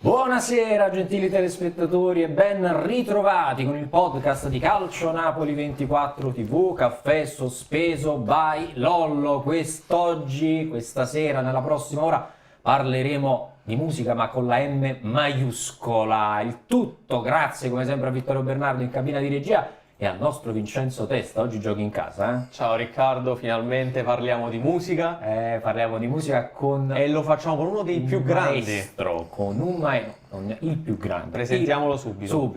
Buonasera gentili telespettatori e ben ritrovati con il podcast di Calcio Napoli 24 TV, caffè sospeso by Lollo. Quest'oggi, questa sera, nella prossima ora parleremo di musica ma con la M maiuscola. Il tutto grazie come sempre a Vittorio Bernardo in cabina di regia e al nostro Vincenzo Testa. Oggi giochi in casa, eh? Ciao Riccardo, finalmente parliamo di musica. Parliamo di musica con... E lo facciamo con uno dei più grandi. Maestro, con un maestro, il più grande. Presentiamolo subito.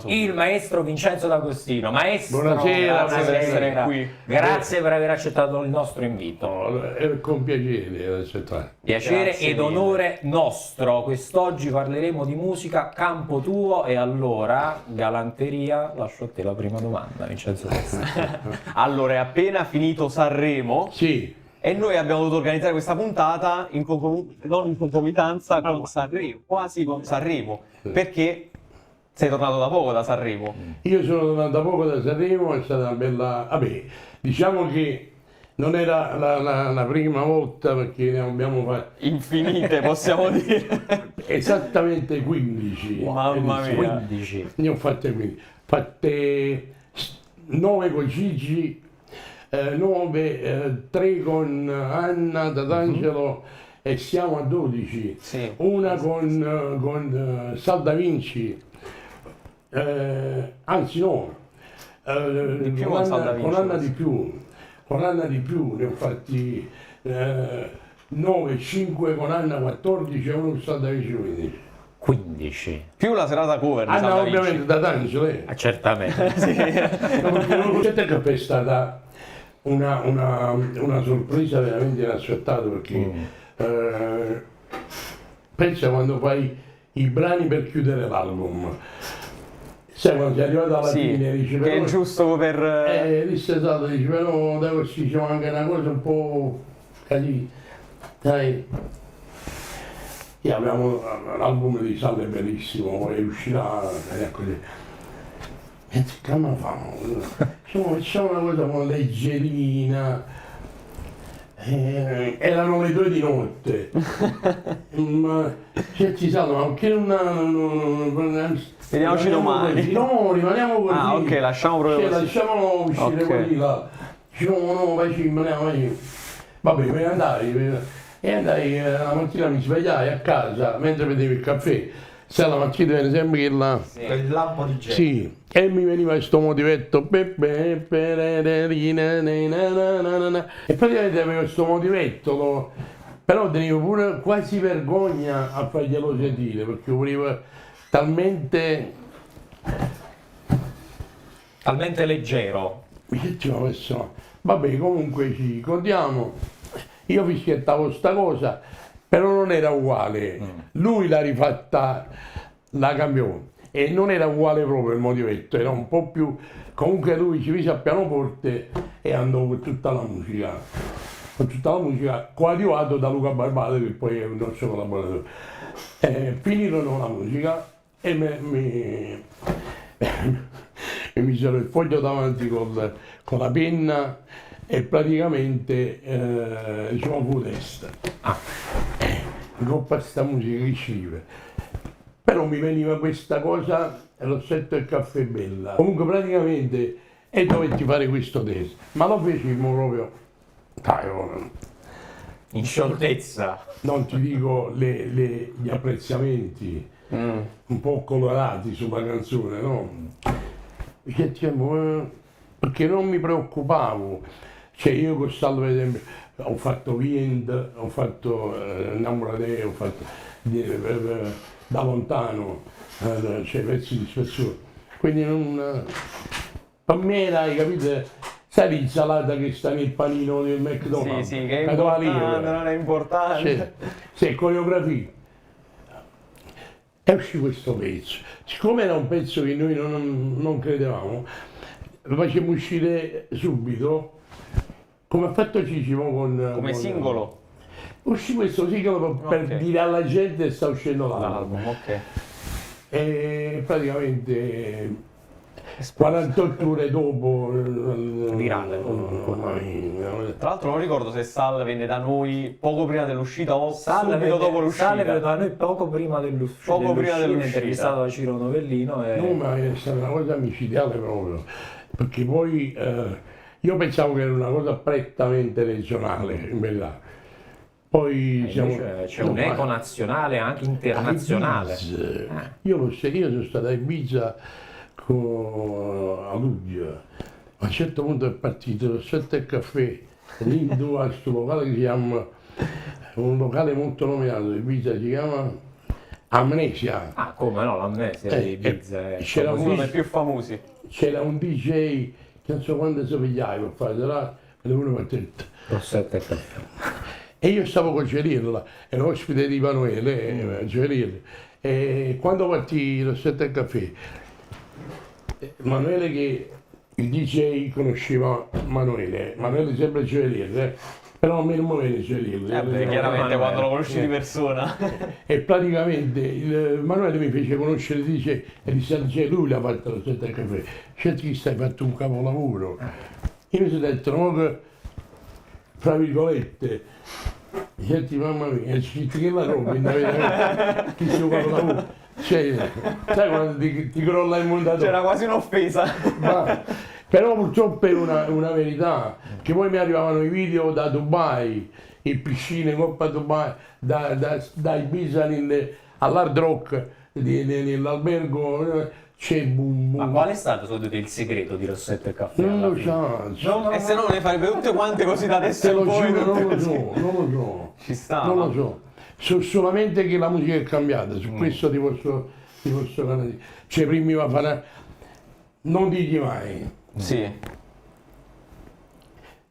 Il maestro Vincenzo D'Agostino. Maestro, buonasera, grazie per essere qui. Grazie per aver accettato il nostro invito. No, è con piacere accettare. Piacere Grazie ed mille. onore nostro. Quest'oggi parleremo di musica campo tuo e allora, galanteria, lascio a te la prima domanda, Vincenzo Testa. Allora, è appena finito Sanremo Sì, e noi abbiamo dovuto organizzare questa puntata non in concomitanza con Sanremo, quasi con Sanremo, perché sei tornato da poco da Sanremo. io sono tornato da poco da Sanremo, è stata una bella... Vabbè, diciamo che non era la prima volta perché ne abbiamo fatte Infinite, possiamo dire. esattamente 15. Mamma mia. 15. Ne ho fatte 15. Fatte 9 con Gigi, 3 con Anna D'Angelo e siamo a 12. Sì. Una con Sal Da Vinci, anzi no, Di più con Sal Da Vinci, con Anna forse. di più. Con Anna di più ne ho fatti 9, 5 con Anna 14 e uno con Sal Da Vinci 15. 15. Più la serata cover di Anna Sal Da Vinci. ovviamente da D'Angelo, Certamente. No, perché non c'è che è stata una sorpresa veramente inaspettata perché pensa quando fai i brani per chiudere l'album, sai quando sei arrivato alla Sì, fine dici che è però giusto per... lì sei stato dici però da questi c'è anche una cosa un po' così, sai. E abbiamo l'album di Sal è bellissimo, poi uscirà così. E che me la fanno? Facciamo una cosa con leggerina. Erano le 2 di notte. Ma ci sanno, ma che non Vediamoci domani. No, rimaniamo così. Ah, ok, lasciamo proprio così. Lasciamolo uscire Ok. quelli là. No, vai, rimaniamo lì. Vabbè, me ne andai. E andai, la mattina mi svegliai a casa mentre vedevo il caffè. Sai, la mattina viene sempre che là. Il lampo di genere. Sì, e mi veniva questo motivetto. E praticamente avevo questo motivetto, però tenevo pure quasi vergogna a farglielo sentire perché volevo talmente. Talmente leggero. Mi diceva questo. Vabbè, comunque ci contiamo. Io fischiettavo sta cosa, però non era uguale. Lui l'ha rifatta, la cambiò e non era uguale proprio il motivetto, era un po' più. Comunque lui ci mise a pianoforte e andò con tutta la musica. Con tutta la musica coadiuvato da Luca Barbate, che poi è un nostro collaboratore. Finirono la musica e mi misero il foglio davanti con la penna e praticamente diciamo fu testa. Coppa sta musica che scrive. Però mi veniva questa cosa e l'ho sentito il caffè bella. Comunque praticamente e dovetti fare questo test. Ma lo fecimo proprio. Dai, In scioltezza. non ti dico gli apprezzamenti un po' colorati sulla canzone, no? Perché non mi preoccupavo, cioè io con Salvo per esempio ho fatto Wind, ho fatto Innamorate, ho fatto Da Lontano, cioè pezzi di spessore, quindi non, per me era, hai capito, sai l'insalata che sta nel panino del McDonald's, Sì, che è che doveva importante, lì, non è importante. sì, coreografia. E uscì questo pezzo. Siccome era un pezzo che noi non credevamo, lo facemmo uscire subito, come ha fatto Cicimo Come singolo. Uscì questo singolo per Ok. dire alla gente che sta uscendo l'album. L'album, ok. E praticamente 48 ore dopo Virale. Tra l'altro non ricordo se Sal venne da noi poco prima dell'uscita o subito dopo l'uscita. Sale venne da noi poco prima dell'uscita. Poco prima dell'uscita. Intervistato da Ciro Novellino. E... No, ma è stata una cosa micidiale proprio, perché poi io pensavo che era una cosa prettamente regionale, in verità. Poi c'è un eco nazionale, anche internazionale. Io sono stato a Ibiza a luglio. A un certo punto è partito lo 7 caffè lì a questo locale che si chiama, un locale molto nominato di Ibiza, si chiama Amnesia. Ah, come no, l'amnesia di Ibiza. C'era Uno dei più famosi. c'era un DJ che non so quando si pigliava per fare là, e uno mi ha detto. Lo 7 caffè. E io stavo con Celilla, ero ospite di Emanuele, Celilla, e quando partì lo 7 caffè, Emanuele che il DJ conosceva Emanuele sempre Celilla, però non mi viene Celilla. Chiaramente quando lo conosci di persona. E praticamente Emanuele mi fece conoscere il DJ e disse lui l'ha fatto lo 7 caffè, certo che stai fatto un capolavoro. Io mi sono detto, no, che, fra virgolette, senti mamma mia, che la roba, chi si capolavoro. Cioè, sai quando ti crolla il montatore? C'era quasi un'offesa. Però purtroppo è una verità, che poi mi arrivavano i video da Dubai, in piscine, Coppa Dubai, da Ibiza all'Hard Rock, nell'albergo, c'è boom boom. Ma qual è stato secondo te il segreto di Rossette e Caffè? Non alla lo fine? so, E se no ne farebbe tutte quante così da adesso te in lo poi. giuro, tutte non lo così. so, non lo so. Ci sta. Non lo so, so solamente che la musica è cambiata, su questo ti posso garantire. Cioè prima mi va a fare, non digli mai, Sì.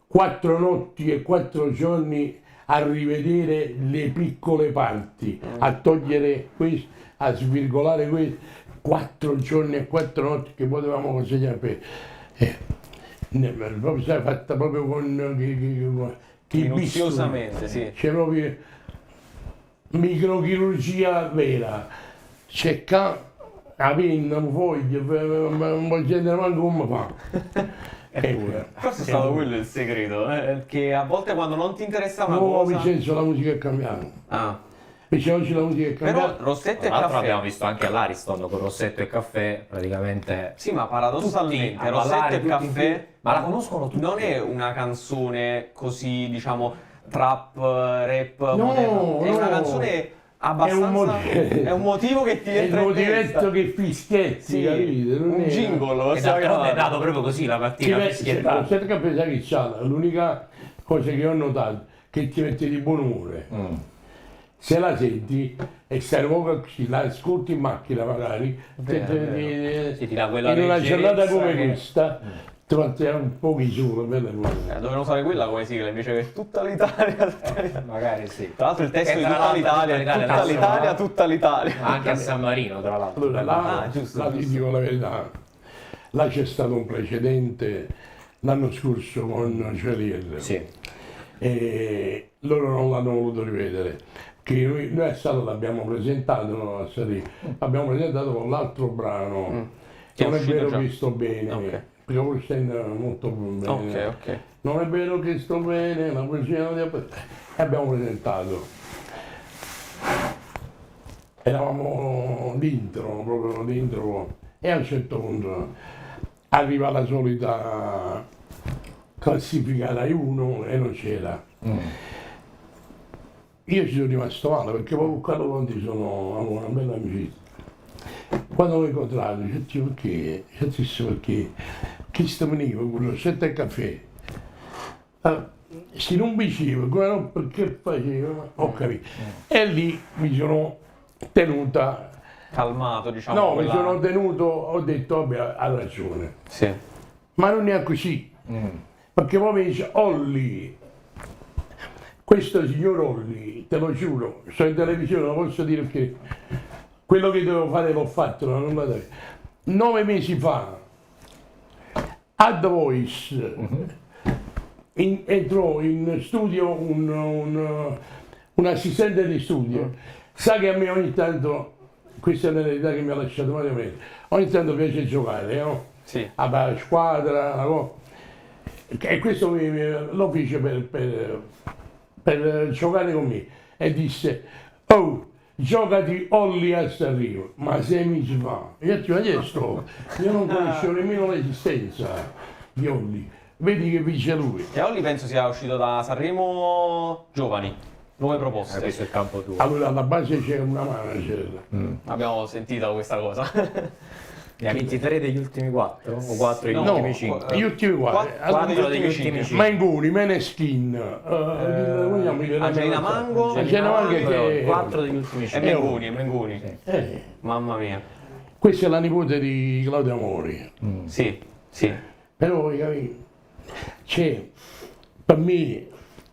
4 notti e 4 giorni a rivedere le piccole parti, a togliere questo, a svirgolare questo, 4 giorni e 4 notti che potevamo consegnare per... proprio sai, fatta proprio con Minuziosamente, sì. c'è proprio microchirurgia vera, c'è la penna, un foglio, un po' di gente manco come fa. Forse è stato quello il segreto, che a volte quando non ti interessa una No, cosa... Vincenzo, la musica è cambiata. Ah. Invece oggi la musica è Però cambiata. Rossette e Tra l'altro Caffè... abbiamo visto anche all'Ariston con Rossetto e Caffè, praticamente Sì, ma paradossalmente tutti a Rossette ballare, e tutti in Caffè piedi. Ma la conoscono tutti. non è una canzone così, diciamo, trap, rap, No, moderna. È una no. canzone abbastanza... È un motivo che ti È il entra in motivetto testa. che fischietti, Sì, capite? Non un è- jingle, lo E stiamo d'altronde è chiamando. nato proprio così la mattina, Lo fischiettato. sai che pensa che c'ha, l'unica cosa che ho notato che ti mette di buon umore. Se la senti e stai un po' così, la ascolti in macchina magari, Sì, ti dà quella in una giornata leggerezza come che- questa, ti mette un po' di sole, bella buona. Dovevano usare quella come sigla invece che tutta l'Italia. Magari sì. Tra l'altro il testo Che di tra tutta l'altro l'Italia, tutta l'Italia, tutta l'Italia, adesso, tutta l'Italia. Anche a San Marino, tra l'altro. Allora, là, giusto, là ti giusto. dico la verità, là c'è stato un precedente l'anno scorso con Celier. Sì. E loro non l'hanno voluto rivedere. Che noi a Sala l'abbiamo presentato, no, a Sarri, abbiamo presentato con l'altro brano, Che è non è uscito vero già. che sto bene, Ok. perché voi stai molto bene. Ok. Non è vero che sto bene, la poesia non è... E abbiamo presentato. Eravamo dentro, proprio dentro, e a un certo punto arriva la solita classifica Rai 1 e non c'era. Io ci sono rimasto male perché poi con Carlo Conti avevo una bella amicizia. Quando l'ho incontrato, dicevo perché? Chi sta veniva con lo 7 caffè? Si non diceva, no, perché faceva, ho capito. E lì mi sono tenuta, Calmato, diciamo. no, quella- mi sono tenuto, ho detto, vabbè, ha ragione. Sì. Ma non è così, perché poi mi dice, Olli, questo signor Olli, te lo giuro, sto in televisione, lo posso dire perché quello che dovevo fare l'ho fatto, non la devo. 9 mesi fa, a The Voice, entrò in studio un assistente di studio, sa che a me ogni tanto, questa è una verità che mi ha lasciato male a me, ogni tanto piace giocare, no? Sì. la squadra, e questo lo fece per giocare con me e disse: oh, giocati Olli a Sanremo, ma 6 mesi fa. E io ti ho chiesto, io non conoscevo nemmeno l'esistenza di Olli, vedi che vince lui. E Olli penso sia uscito da Sanremo Giovani, nuove proposte. Questo è il campo tuo. Allora alla base c'è una manager. Abbiamo sentito questa cosa. Ne ha 23 degli ultimi 4? O 4 degli No, ultimi no, 5? Gli ultimi qua, 4 degli ultimi 5. Mangoni, Meneskin, Angelina Mango, Angelina Mango che 4 degli ultimi E 5. Mengoni. Mamma mia. Questa è la nipote di Claudio Amori. Sì, sì. Però voi capite, c'è, per me,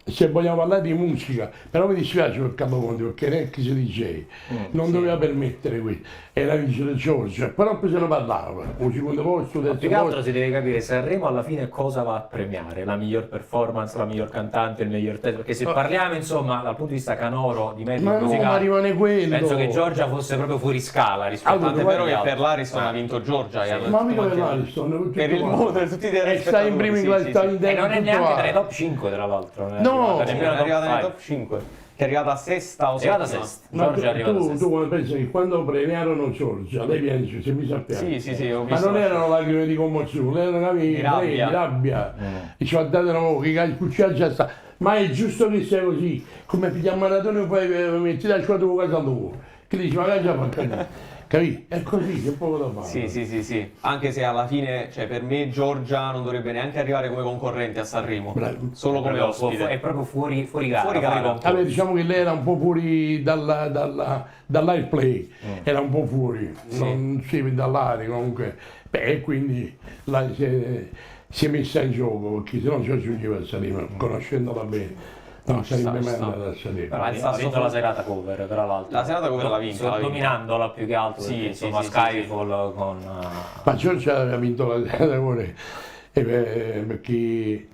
se vogliamo parlare di musica, però mi dispiace per Capoconte perché era ex DJ, non doveva permettere questo, era vincere Giorgia, però poi se ne parlava, un secondo posto, Più terzo che altro posto. si deve capire Sanremo alla fine cosa va a premiare, la miglior performance, la miglior cantante, il miglior testo, perché se parliamo insomma dal punto di vista canoro di merito Ma no, musicale, ma rimane quello. penso che Giorgia fosse proprio fuori scala rispetto Allora, a Tant'è vero tutti gli che altri. per l'Ariston ha vinto Giorgia. e Ma hanno mica tutti per quanti- l'Ariston, Per il mondo, per tutti i e sta in prima in classifica E non è neanche tra i top. top 5 tra l'altro, non è No, arrivata Sì, nemmeno è arrivata top nel 5. top 5. Che è arrivata sesta o È arrivata settima. sesta. Ma Giorgia è arrivata tu sesta. come pensi che quando premiarono Giorgia, lei piange, se mi sappiamo. Sì, ho Ma visto. non erano lacrime di commozione, erano Di rabbia. di rabbia. E ci ha dato una voce, che cucciare già sta. Ma è giusto che sia così, come pigliare maratona e poi metti la squadra con casa tua. Che dici, magari già fa capì? È così, c'è poco da fare. Sì. Anche se alla fine, cioè per me Giorgia non dovrebbe neanche arrivare come concorrente a Sanremo. Bravo. Solo come ospite. È proprio fuori gara. Fuori gara. concorso. Allora, diciamo che lei era un po' fuori dall'airplay, era un po' fuori, non si vede dall'aria comunque. Beh, quindi si è messa in gioco, perché se no ci aggiungeva a Sanremo, conoscendola bene, non sarebbe mai sta. andata a Sanremo. Però ha sta vinto sopra- la serata cover, tra l'altro. La serata cover l'ha vinta, l'ha vinta. Dominandola più che altro, Sì, perché, sì, insomma, sì, Skyfall con... Ma Giorgia aveva vinto la cuore, perché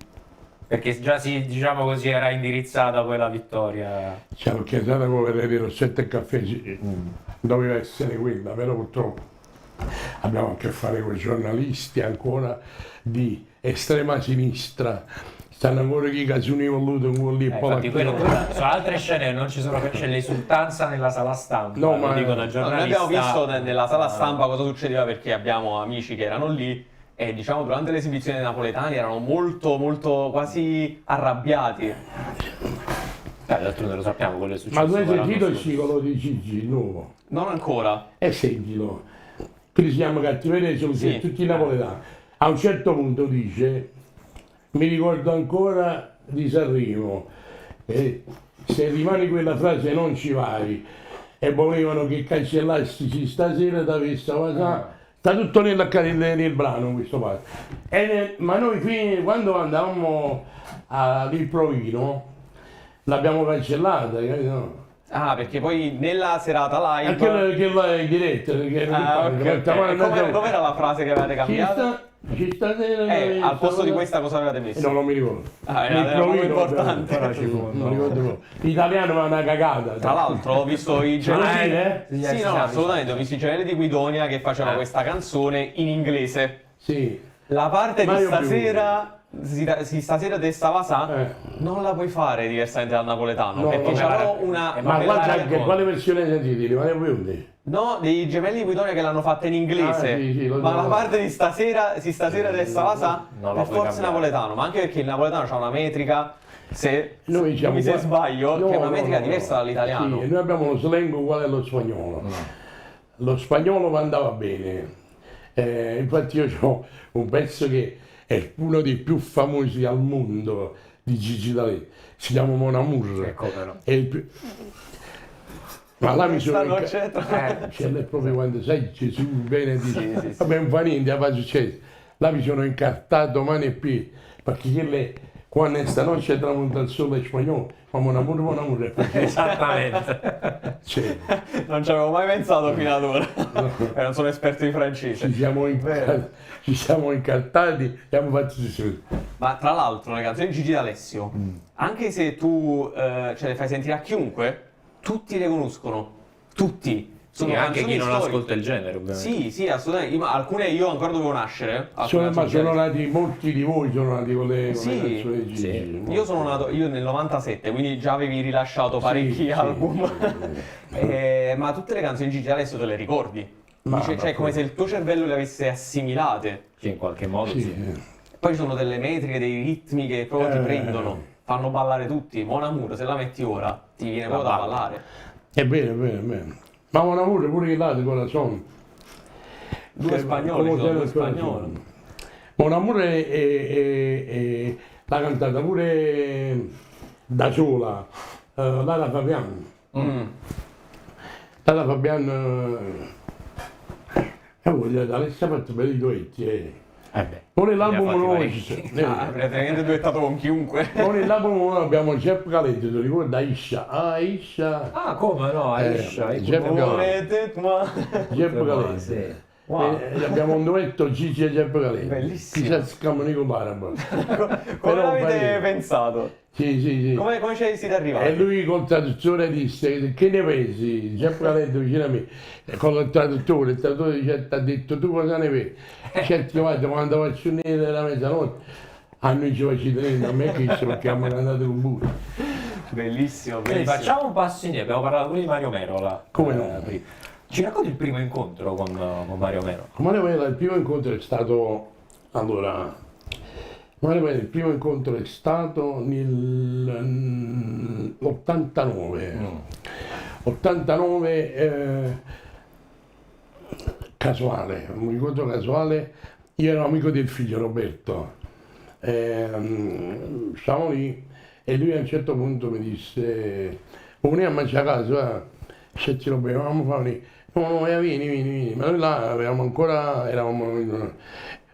perché già diciamo così, era indirizzata poi la vittoria. cioè, perché la cuore era Rossetta e Caffè, doveva essere quella, però purtroppo abbiamo a che fare con i giornalisti ancora di estrema sinistra. Stanno ancora chi casuni voluto con lì e poi Infatti su altre scene non ci sono, c'è l'esultanza nella sala stampa, No, lo ma- dico da No, giornalista. noi abbiamo visto nella sala stampa cosa succedeva perché abbiamo amici che erano lì e diciamo durante l'esibizione dei napoletani erano molto quasi arrabbiati. D'altronde lo sappiamo quello che è successo. Ma tu hai l'anno sentito il scorso. ciclo di Gigi, il nuovo? Non ancora. E sentilo. Qui si chiama Cattiveria e soluzione, Sì. tutti i napoletani. A un certo punto dice, mi ricordo ancora di Sanremo, se rimane quella frase non ci vai, e volevano che cancellassi stasera da questa cosa. Sta tutto nel brano questo fatto. Ma noi quando andavamo al Provino l'abbiamo cancellata, capito? Ah, perché poi nella serata live. Anche che va in diretta, perché Ok. E com'era la frase che avevate cambiato? ci sta Al posto di questa cosa avevate messo? No, non mi ricordo. Era proprio importante. Però ci fu, non ricordo proprio. L'italiano è una cagata. Tra l'altro ho visto i gemelli. Sì, Sì, no, assolutamente, ho visto i gemelli di Guidonia che facevano questa canzone in inglese. Sì. La parte di Mario stasera. Stasera te stava sa, non la puoi fare diversamente dal napoletano No, perché no, c'avevo una. Ma guarda bella che quale versione hai sentito? Rimane più. No, dei gemelli di Guidonia che l'hanno fatta in inglese. Ah, sì, lo ma so. la parte di stasera te stava sa, non la per puoi forza cambiare. napoletano, ma anche perché il napoletano c'ha una metrica. Se Noi diciamo, se sbaglio, no, che è una no, metrica no, diversa no. dall'italiano. Sì, noi abbiamo lo slang uguale allo spagnolo. Lo spagnolo andava bene. Infatti io ho un pezzo che è uno dei più famosi al mondo di Gigi D'Alessio. Si chiama Mon Amour. Come no? È il più... Ma là mi sono... Non c'è Cioè, è proprio quando sai Gesù, benedetto. Sì. Vabbè, non fa niente, fa successo. Là mi sono incartato mani e piedi, perché quelle, quando stanotte tramonta il sole spagnolo, ma mon amore è così. Esattamente. Cioè, Non ci avevo mai pensato fino ad ora. E non sono esperto di francese. ci siamo incartati e abbiamo fatto successo. Ma tra l'altro le canzoni di Gigi D'Alessio, anche se tu ce le fai sentire a chiunque, tutti le conoscono. Tutti. Sì, anche chi non storiche. ascolta il genere, ovviamente. Sì, assolutamente. Ma alcune io ancora dovevo nascere. alcune Ma sono canzoni nati, molti di voi sono nati con le Sì, canzoni di Gigi. sì. Io sono nato nel 97, quindi già avevi rilasciato parecchi Sì, album. Ma tutte le canzoni di Gigi adesso te le ricordi? Ma- Cioè, è come se il tuo cervello le avesse assimilate. Che in qualche modo Sì. sì. Poi ci sono delle metriche, dei ritmi che proprio ti Eh. prendono, fanno ballare tutti. Mon Amour, se la metti ora, ti viene proprio da ballare. È vero, è vero, è vero. Ma un amore pure che là di corazon. Due spagnoli, ci sono due spagnoli. Mon amore l'ha cantata pure da sola, Lara Fabian. Lara Fabian, Alessia ha fatto belli duetti. Pure l'album fatti nuovo, parecchi. Praticamente duettato con chiunque. pure l'album nuovo abbiamo Jeff Galette, ti ricordi Aisha? Aisha. Ah, come no, Aisha. Jeff Galette. Jeff Galette. Sì. Wow. Abbiamo un duetto Gigi e Jeff Galette. Bellissimo. Chissà si chiamano con l'arabo. Come Però l'avete parecchio. pensato? Sì. Come ci siete arrivati? E lui col traduttore disse, che ne pensi? Jeff Galette vicino a me, e con il traduttore dice, ti ha detto tu cosa ne pensi? Certi volte quando faccio unire la mezzanotte, a noi ci faccio tenere, a me che perché abbiamo andato con voi. Bellissimo, Quindi bellissimo. facciamo un passo indietro, abbiamo parlato pure di Mario Merola. Come no? Prima. Ci racconti il primo incontro con Mario Merola? Mario Vela, il primo incontro è stato, allora, Mario Vela, il primo incontro è stato nell'89. 89, casuale, un incontro casuale, io ero amico del figlio Roberto, stavamo lì e lui a un certo punto mi disse, vieni a mangiare a casa, se ci lo bevevamo, no, vieni, ma noi là avevamo ancora, eravamo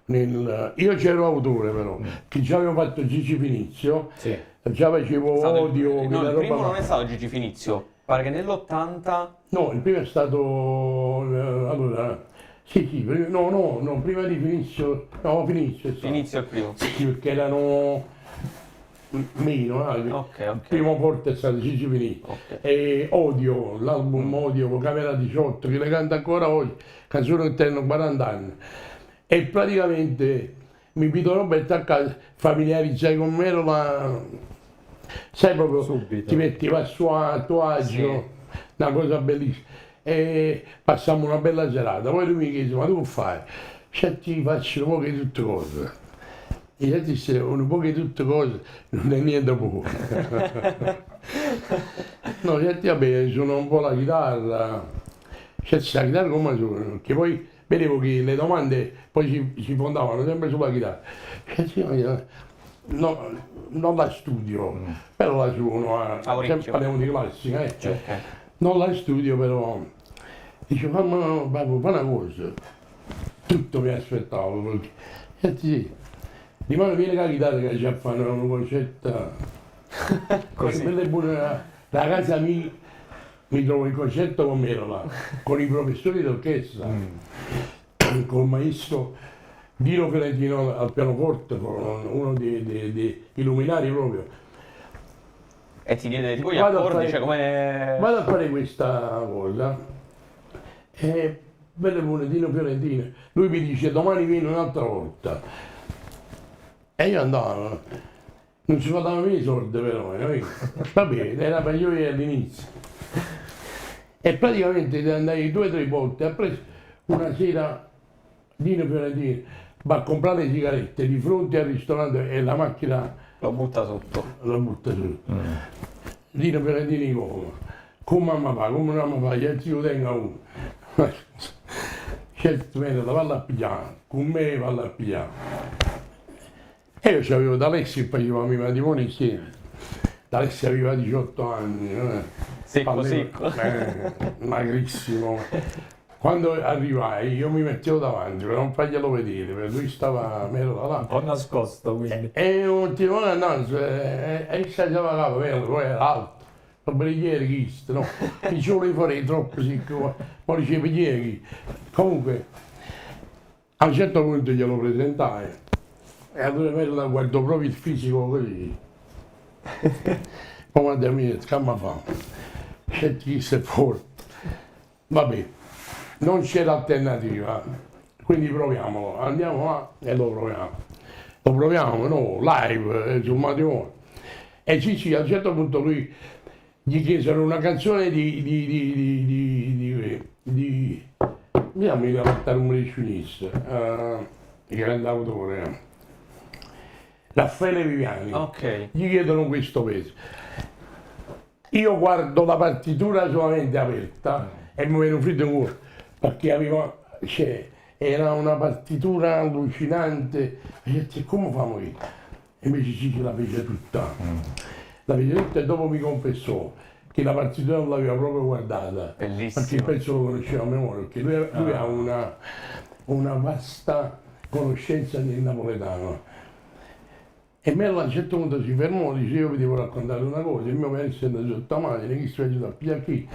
io c'ero autore però, che già avevo fatto Gigi Finizio, Sì. già facevo Stato odio, no, quella il primo roba non là. è stato Gigi Finizio. Pare che nell'80 No, il primo è stato, allora, sì, no, prima di Finizio, no, Finizio è stato. Finizio è il primo. Sì, perché erano meno, Ok. il primo porto è stato Gigi Finizio. Ok. E Odio, l'album Odio con Camera 18, che le canta ancora oggi, canzone che tengono 40 anni. E praticamente mi invito Roberto a casa, familiarizzai con me, sai proprio, Subito. ti metteva a suo tuo agio, una cosa bellissima. E passammo una bella serata, poi lui mi chiese, ma tu che fai? Cioè ti faccio un po' di tutte cose. E io disse, un po' di tutte cose non è niente poco. No, certi vabbè, suono un po' la chitarra, certi la chitarra come suono, perché poi vedevo che le domande poi si fondavano sempre sulla chitarra. Certi, no, non la studio, però la suono, orecchio. sempre parliamo di classica, Ok. non la studio però, dice mamma, babbo, fa una cosa, tutto mi aspettavo, perché, sì, rimane viene la chitarra che ci fanno una vocetta, Così. quella è buona, la casa mi trovo in concerto con Merola, con i professori d'orchestra, con il maestro Dino Fiorentino al pianoforte, con uno dei luminari proprio. E ti diede tipo gli Vado a accordi, fare- cioè come... Vado a fare questa cosa e bello buono Dino Fiorentino, lui mi dice domani vieni un'altra volta e io andavo, non ci davano i soldi però, capito? Va bene, era per io all'inizio e praticamente andai 2 o 3 volte, ha preso una sera Dino Fiorentino va a comprare le sigarette di fronte al ristorante e la macchina Lo butta sotto. la butta su. Dino Fiorentini come mamma fa, come mamma fa, io ci tengo uno. Certo, la valla a pigliare, con me valla a pigliare. E io c'avevo d'Alessi e facevamo i matrimoni insieme. D'Alessi aveva 18 anni, Secco, secco. magrissimo. Quando arrivai io mi mettevo davanti per non farglielo vedere, perché lui stava meno là. Un po' nascosto, quindi. E un timone annanzi, e sciacciava la capa, poi era alto, un brighiere chiste, no? Dicevo li farei troppo sicuro, ma dicevo chi. Comunque, a un certo punto glielo presentai, e allora me la guardo proprio il fisico così. Come da me, scamma fa, c'è chi si è forte. vabbè, non c'era alternativa, quindi proviamolo, andiamo là e lo proviamo. Lo proviamo, no, live, sul matrimonio. E sì, a un certo punto lui gli chiesero una canzone mi chiamo cantare un musicista, grande autore, Raffaele Viviani. Ok. Gli chiedono questo peso. Io guardo la partitura solamente aperta e mi viene un freddo in cuore, perché era una partitura allucinante. E io detto, come famo io? E invece sì, la fece tutta. La fece tutta e dopo mi confessò che la partitura non l'aveva proprio guardata. Bellissimo. Perché il pezzo lo conosceva a memoria, perché lui ha una vasta conoscenza del napoletano. E me a un certo punto si fermò e dice io vi devo raccontare una cosa, il mio maestro è andato sotto mano, chi si faceva a pigliare qui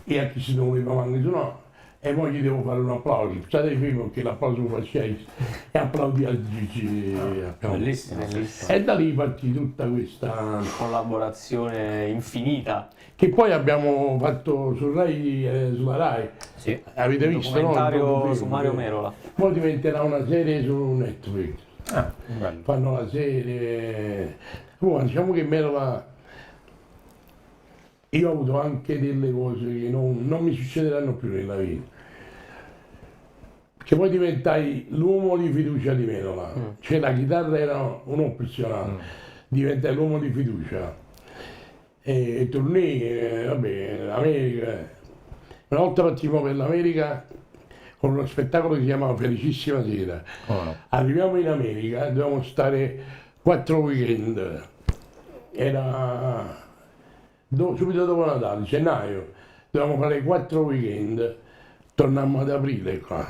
e a chi si doveva mangiare su no, e poi gli devo fare un applauso, state fermo che l'applauso lo facciai e applaudi al Gigi. Bellissimo, bellissimo. E da lì partì tutta questa Collaborazione infinita. che poi abbiamo fatto su Rai, sulla Rai. Sì. Avete visto, no? Il Documentario docufilm. su Mario Merola. Poi diventerà una serie su Netflix. Bello. Fanno la serie. Diciamo che io ho avuto anche delle cose che non mi succederanno più nella vita. Perché poi diventai l'uomo di fiducia di Merola. Cioè la chitarra era un opzionale, diventai l'uomo di fiducia. E tornai, vabbè, America. Una volta partimmo per l'America con uno spettacolo che si chiamava Felicissima Sera. Oh, no. Arriviamo in America, dovevamo stare 4 weekend. Era subito dopo Natale, gennaio. Dovevamo fare 4 weekend. Tornammo ad aprile qua.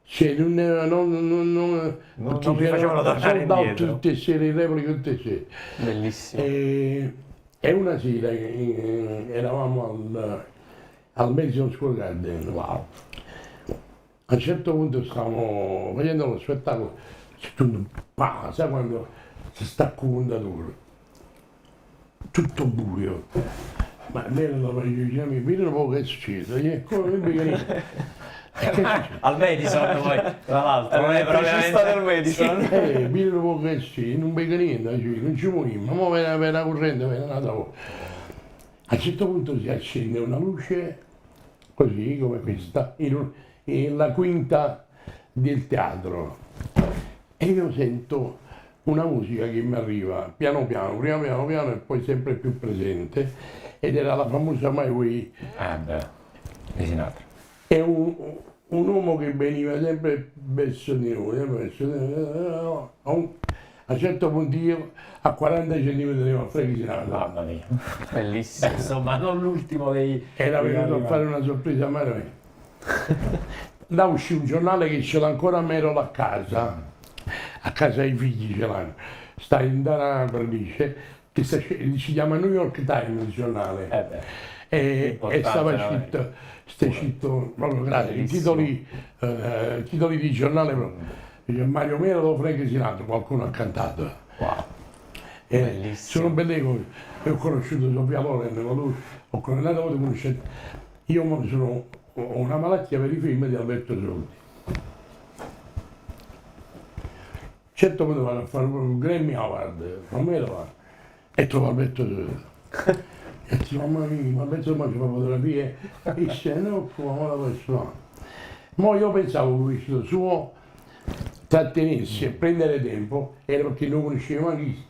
Cioè, non vi facevano tornare sold out indietro. tutte le sere, repliche tutte le sere. Bellissimo. E una sera eravamo al Madison Square Garden. Wow. A un certo punto stavamo facendo lo spettacolo, c'è tutto, sai quando si stacca un fondatore, tutto buio. Ma lei non lo faceva, vedi un po' che è successo, e come il beganino. Al Madison poi, tra l'altro, non è propriamente del Madison. Vedi un po' che è successo, non bega niente, non ci muoviamo, ma per la corrente, per un'altra volta. A un certo punto si accende una luce, così come questa, la quinta del teatro e io sento una musica che mi arriva piano piano, prima piano piano e poi sempre più presente ed era la famosa My Way. Di Sinatra. È un uomo che veniva sempre verso di noi, a un certo punto io a 40 cm ero a Frank Sinatra. Mamma mia. Bellissimo. Insomma, non l'ultimo dei... Era venuto a fare una sorpresa a Mario. Da uscì un giornale che ce l'ha ancora a Merola a casa i figli ce l'hanno, sta in Dana Pernice, che si chiama New York Times il giornale. E stava scritto proprio grazie, i titoli di giornale proprio. Dice, Mario Merola, Frank Sinatra, qualcuno ha cantato. Wow. Bellissimo. Sono belle cose. Io ho conosciuto Sofia Loren, con lui, io ho una malattia per i film di Alberto Sordi. Certo punto vado a fare un Grammy Award, non me lo fa, e trovo Alberto Sordi. E dico, mamma mia, Alberto Sordi fa fotografie, e dice, no, come la persona. Ma io pensavo che questo suo trattenersi e prendere tempo era perché non conosceva chi.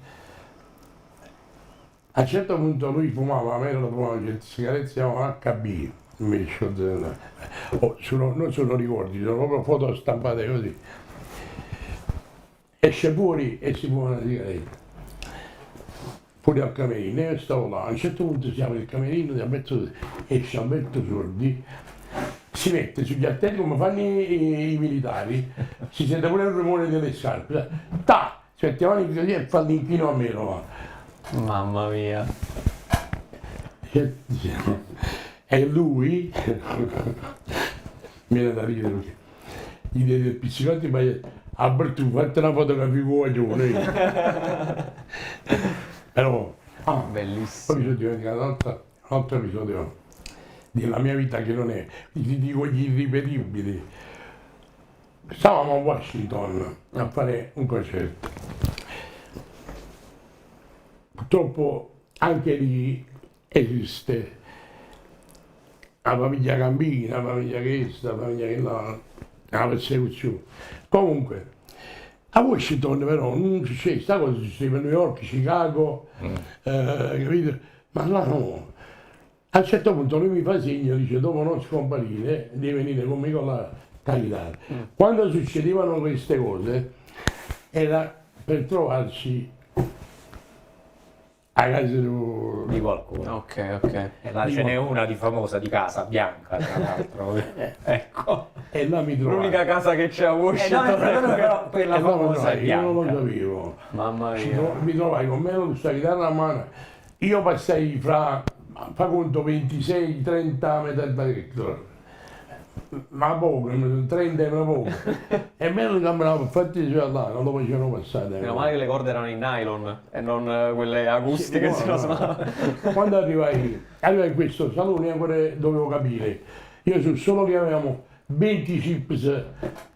A un certo punto lui fumava, a me lo fumava, le sigarette si chiamavano HB, invece, non sono ricordi, sono proprio foto stampate così. Esce fuori e si fuma una sigaretta. Fuori al camerino, io stavo là, a un certo punto si apre il camerino di Alberto Sordi, esce Alberto Sordi, si mette sugli artelli come fanno i militari, si sente pure il rumore delle scarpe, si mette avanti così e fa l'inchino a me là. Mamma mia. E lui mi viene da ridere perché gli diede il pizzicato e mi Alberto, fatti una fotografia con guaglione. Però, poi Bellissimo. mi sono dimenticato un altro episodio della mia vita che non è, ti dico gli irripetibili. Stavamo a Washington a fare un concerto. Purtroppo anche lì esiste la famiglia Gambina, la famiglia questa, la famiglia quella, la persecuzione. Comunque, a Washington però non c'è questa cosa, ci a New York, Chicago, capito? Ma là no. A un certo punto lui mi fa segno, dice dopo non scomparire, devi venire con me con la chitarra. Quando succedevano queste cose era per trovarci a casa Di qualcuno. Ok, ok. E là ce n'è una di famosa di Casa Bianca, tra l'altro. Ecco. e là mi trovai. L'unica casa che c'è a No, Washington. però quella E là mi famosa è trovai, io non lo bianca. sapevo. Mamma mia. Mi trovai con me con questa chitarra a mano. Io passai fra, fa conto, 26-30 metal detector. Ma poco, 30 era poco. E me lo cambiavo, infatti là, non lo facevano passare. Meno male che le corde erano in nylon e non quelle acustiche. Sì, se no, no, no. sennò- Quando arrivai in questo salone ancora dovevo capire, io so solo che avevamo 20 chips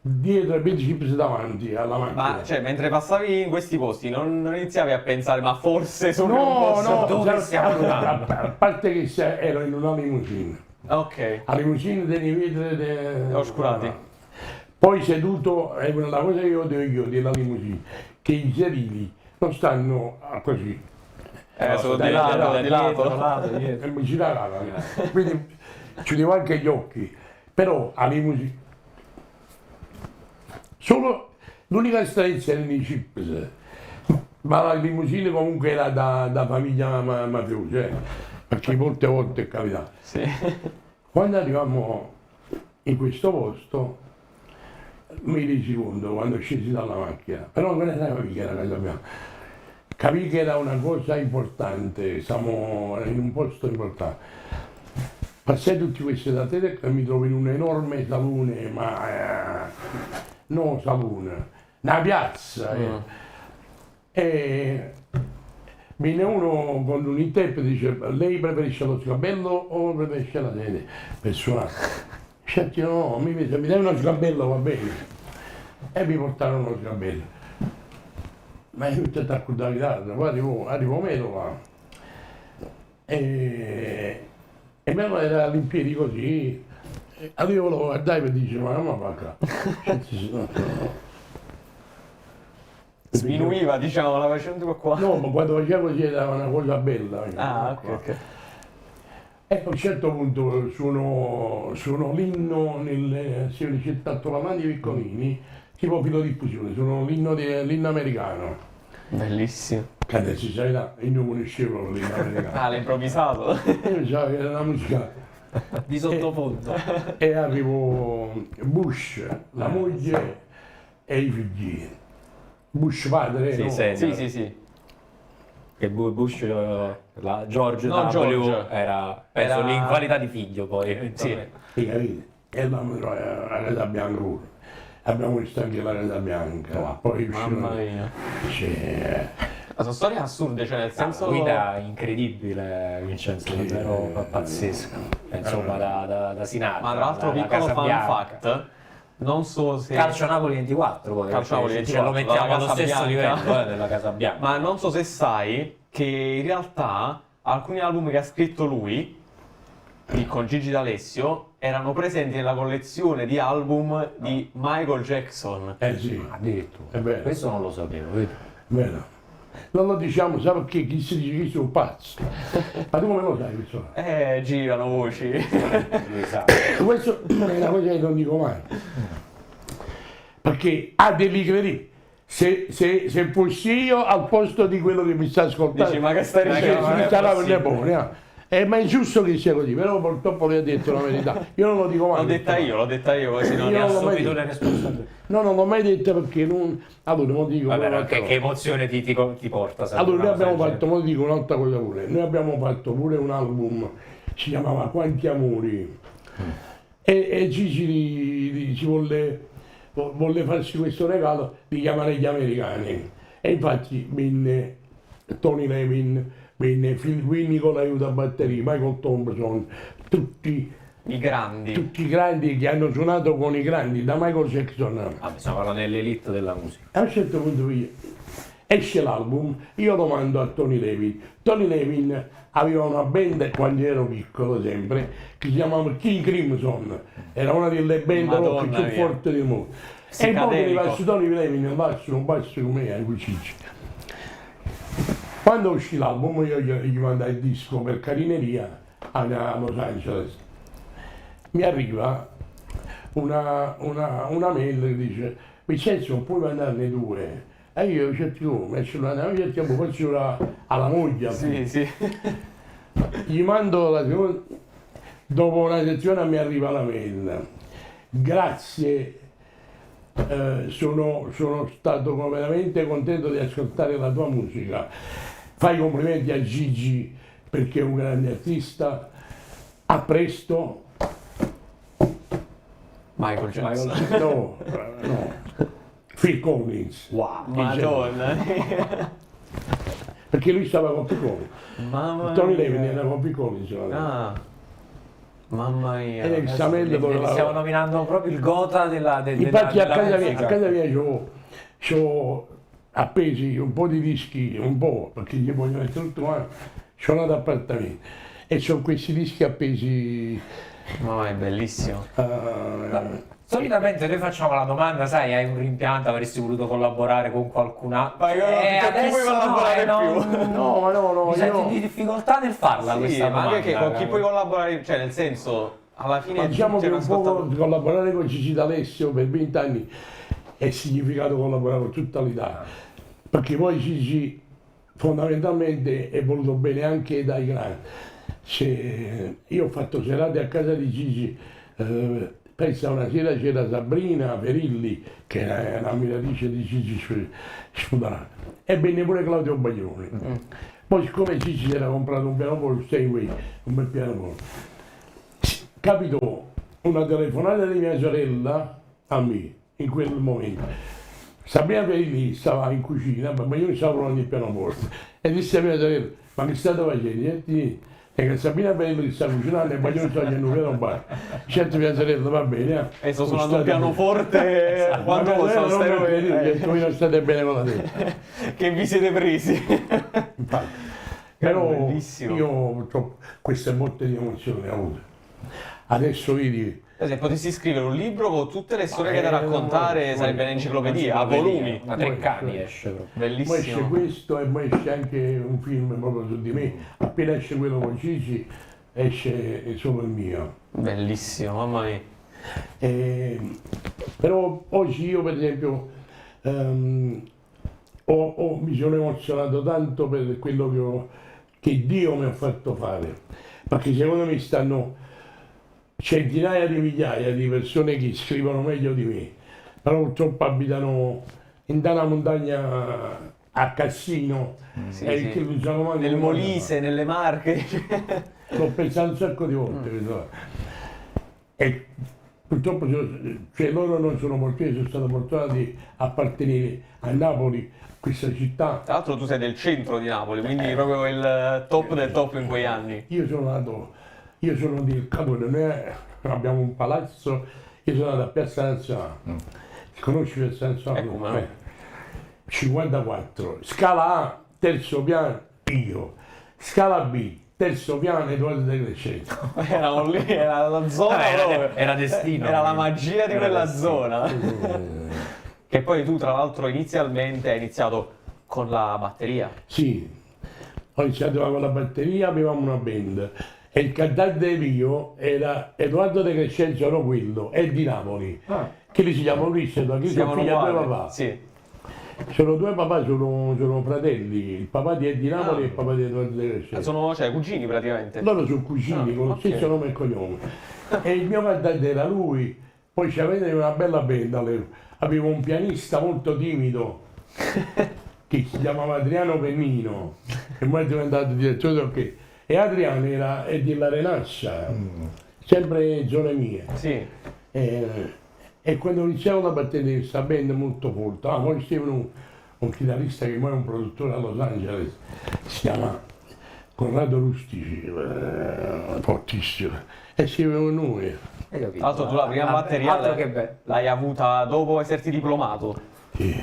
dietro e 20 chips davanti alla macchina. Ma cioè, mentre passavi in questi posti non iniziavi a pensare ma forse sono in un no, posto no, dove stiamo andando? a parte che ero in una limousine. Ok. A limousine dei vetri Oscurati. Poi seduto, è una cosa che io odio io della limousine, che i sedili non stanno così, Sono di lato, di lato. e mi girava, quindi chiudevo anche gli occhi, però a limousine, solo l'unica stranezza erano i chips, ma la limousine comunque era da famiglia mafiosa, perché molte volte è capitato. Sì. Quando arrivammo in questo posto, mi resi conto quando scesi dalla macchina, però non era mica la casa mia. Capì che era una cosa importante, siamo in un posto importante. Passai tutti questi date e mi trovo in un enorme salone, ma no salone, una piazza. E viene uno con un interprete e dice lei preferisce lo sgabello o preferisce la sede per suonare? Certo no, mi dai uno sgabello va bene. E mi portarono uno sgabello. Ma io tutto attacco da chitarra, poi arrivo Medova e Medova era all'impiedi così, allora io lo guardai e dicevo ma non va qua. Sminuiva, diciamo, la facendo qua. No, ma quando faceva così era una cosa bella. Ah, ok, ok. E a un certo punto suono l'inno nel Città Lamandi Piccolini, tipo filodiffusione, suono l'inno americano. Bellissimo. Che adesso sai, io non conoscevo l'inno americano. Ah, l'hai improvvisato? Io pensavo che era una musica. Di sottofondo. E arrivo Bush, la moglie e i figli. Bush padre, Sì, no? Sì. Che Bush, George No, W. George. era, penso, Era- lì in qualità di figlio poi. Sì. Sì, capite? E là mi trovo alla Casa Bianca pure. Abbiamo visto anche la Casa Bianca. Poi Mamma mia. c'è Ma sono storie assurde, cioè nel senso... Guida incredibile, Vincenzo, davvero pazzesco. Insomma, da Sinatra. Ma tra l'altro, da piccolo Casa fun Bianca. fact, non so se... Calcio Napoli 24 poi. Calcio Napoli ce 24, lo mettiamo dalla allo Casa stesso Bianca. livello della Casa Bianca. Ma non so se sai che in realtà alcuni album che ha scritto lui, con Gigi D'Alessio, erano presenti nella collezione di album di Michael Jackson. sì, Addirittura. è vero, Questo non lo sapevo, vedi? è vero. Non lo diciamo, sai perché chi si dice che sono pazzi? Ma tu come lo sai questo? Girano voci. Lui sa. Questo è una cosa che non dico mai. Perché ha degli crediti. Se fossi io al posto di quello che mi sta ascoltando, Dici, ma che stai dicendo? Non mi è sarà possibile. buone. Ma è giusto che sia così, però purtroppo lui ha detto la verità. Io non lo dico mai. L'ho detta io, così non Io non l'ho mai Subito detto. le responsabilità. No, non l'ho mai detto perché non. Allora, non dico. Vabbè, un'altra che cosa. emozione ti porta? sai, Allora, una noi cosa abbiamo del fatto, mo dico un'altra cosa pure. Noi abbiamo fatto pure un album, si chiamava Quanti Amori. E Gigi ci volle farsi questo regalo di chiamare gli americani. E infatti venne Tony Levin, venne Phil Winnie con l'aiuto a batteria, Michael Thompson, tutti I grandi. i grandi che hanno suonato con i grandi, da Michael Jackson. Vabbè, stiamo parlando dell'elite della musica. A un certo punto esce l'album, io lo mando a Tony Levin. Tony Levin aveva una band quando ero piccolo sempre, che si chiamava King Crimson, era una delle band rock Madonna più mia. forti del mondo. E poi veniva su Tony Levin, un basso come me, a Cicci. Quando uscì l'album io gli mandai il disco per carineria a Los Angeles. Mi arriva una mail che dice: Vincenzo, puoi mandarne 2? E io cerco come, cerchiamo forse alla moglie. Sì, sì. Gli mando la seconda, dopo una settimana mi arriva la mail. Grazie, sono stato veramente contento di ascoltare la tua musica. Fai complimenti a Gigi perché è un grande artista. A presto. Michael Jackson. No. Phil Collins. Wow. Madonna. Perché lui stava con Phil Collins. Mamma Tony mia. Levin era con Phil Collins. Ah. Mamma mia. Ed è il Samello dove Stiamo lavora. nominando proprio il gota della Infatti a casa musica. mia c'ho appesi un po' di dischi, un po', perché gli voglio mettere tutto quanto, c'ho un altro appartamento e c'ho questi dischi appesi. No, è bellissimo. Solitamente noi facciamo la domanda, sai, hai un rimpianto, avresti voluto collaborare con qualcun altro? Ma io con chi puoi collaborare più? No, Mi senti di difficoltà nel farla Sì, questa ma domanda? anche che con chi puoi collaborare, cioè nel senso, alla fine diciamo tutti che hanno un po' ascoltato. collaborare con Gigi D'Alessio per 20 anni è significato collaborare con tutta l'Italia, perché poi Gigi fondamentalmente è voluto bene anche dai grandi. Io ho fatto serate a casa di Gigi, pensa una sera c'era Sabrina Perilli, che è un'ammiratrice di Gigi Sputarano, e venne pure Claudio Baglioni. Poi siccome Gigi si era comprato un pianoforte Steinway, un bel pianoforte, capitò una telefonata di mia sorella a me in quel momento. Sabrina Perilli stava in cucina, ma io stavo provando il pianoforte, e disse a mia sorella: ma che state facendo? E che Sabrina Perilli sta cucinando e Baglioni sta facendo un pianoforte. Certo mia sorella, va bene. E sto suonando un pianoforte quanto posso stare non state bene con la testa. che vi siete presi. Infatti. Però bellissimo. io purtroppo queste botte di emozioni ho avuto. Adesso vedi, Se potessi scrivere un libro con tutte le storie che da raccontare, sarebbe un'enciclopedia a volumi. Da 3 anni esce proprio. poi esce Bellissimo. questo e poi esce anche un film proprio su di me. Appena esce quello con Gigi, esce solo il mio. Bellissimo, mamma mia. Però oggi io per esempio mi sono emozionato tanto per quello che Dio mi ha fatto fare, perché secondo me stanno centinaia di migliaia di persone che scrivono meglio di me, però purtroppo abitano in una montagna a Cassino, Sì, e sì. che non sanno mai Nel come Molise, nelle Marche. l'ho pensato un sacco di volte. E purtroppo cioè, loro non sono portieri, sono stato portato di appartenere a Napoli, questa città. Tra l'altro tu sei del centro di Napoli, quindi proprio il top del top in quei anni. Io sono di Cadore, noi abbiamo un palazzo, io sono andato a Piazza Nazionale. Conosci Piazza Nazionale? Come no? 54. Scala A, terzo piano, io. Scala B, terzo piano, Edoardo De Crescenzo. Eravamo lì, era la zona proprio. Era destino. Era la magia di Era quella destino. zona. Che poi tu, tra l'altro, inizialmente hai iniziato con la batteria. Sì, ho iniziato con la batteria, avevamo una band. E il cantante mio era Edoardo De Crescenzo, ero quello, è di Napoli. Che li si chiamano Luis, da chi sono figli a due papà. Sì. Sono due papà, sono fratelli, il papà è di Napoli e il papà di Edoardo De Crescenzo. Sono, cioè, cugini praticamente. Loro sono cugini con lo ok. stesso nome e cognome. E il mio cantante era lui, poi c'aveva una bella band, avevo un pianista molto timido che si chiamava Adriano Pennino, che poi è diventato direttore d'orchestra. E Adriano è della Renascia, sempre in zone mie. Sì. E quando iniziavo la batteria questa band molto forte, poi c'era un chitarrista che poi è un produttore a Los Angeles, si chiama Corrado Rustici, fortissimo, e scrivevo noi. Hai capito? Tra l'altro tu la prima Altro batteria che bello. l'hai avuta dopo esserti diplomato. Sì.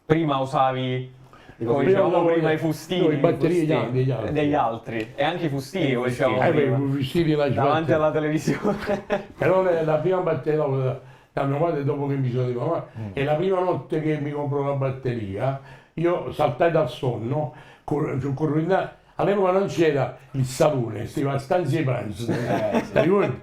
Prima usavi, come Prima dicevamo usavo prima, le- i fustini. no, i batterie fustini degli altri. E anche i fustini, come fustini. dicevamo prima. I vestiti la Davanti sbatteria. alla televisione. Però la prima batteria da mio padre dopo che mi sono diplomato, e la prima notte che mi comprò la batteria, io saltai dal sonno, all'epoca non c'era il salone, si va a stanze di pranzo. Ti ricordi?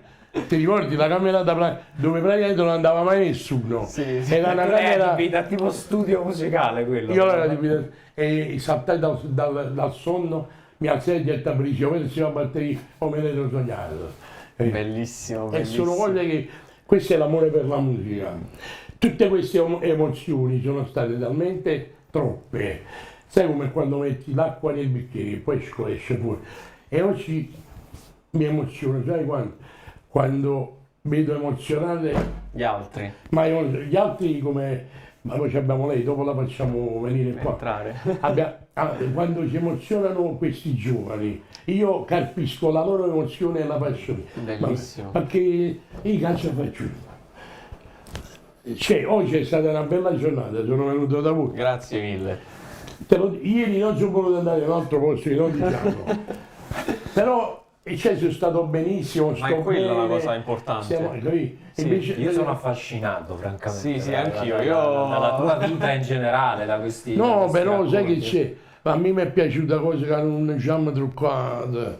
Ti ricordi la camera da pranzo dove praticamente non andava mai nessuno? Sì, sì. Era una camera. È tipo studio musicale quello. Io l'ero adibito e saltai dal sonno, mi alzai e detto a Bricio, vedi la batteria, o me l'ero sognato. Bellissimo, E sono bellissimo. cose che, questo è l'amore per la musica. Tutte queste emozioni sono state talmente troppe. Sai come quando metti l'acqua nel bicchiere, poi esce fuori. E oggi mi emoziono, sai quando? Quando vedo emozionate, Gli altri. ma gli altri come, ma poi abbiamo lei, dopo la facciamo venire qua. Entrare. Quando si emozionano questi giovani, io carpisco la loro emozione e la passione. Bellissimo. Perché io calcio faccio. Oggi è stata una bella giornata, sono venuto da voi. Grazie mille. Ieri non sono voluto andare in un altro posto, non diciamo. Però sono stato benissimo, Ma sto è quella bene. la cosa importante. Capì? Sì, Invece, Io sono affascinato, francamente. Sì, anch'io. Io Dalla tua vita in generale, da questi. no, da questi però sai che racconti. c'è? A me mi è piaciuta cosa che non siamo truccate.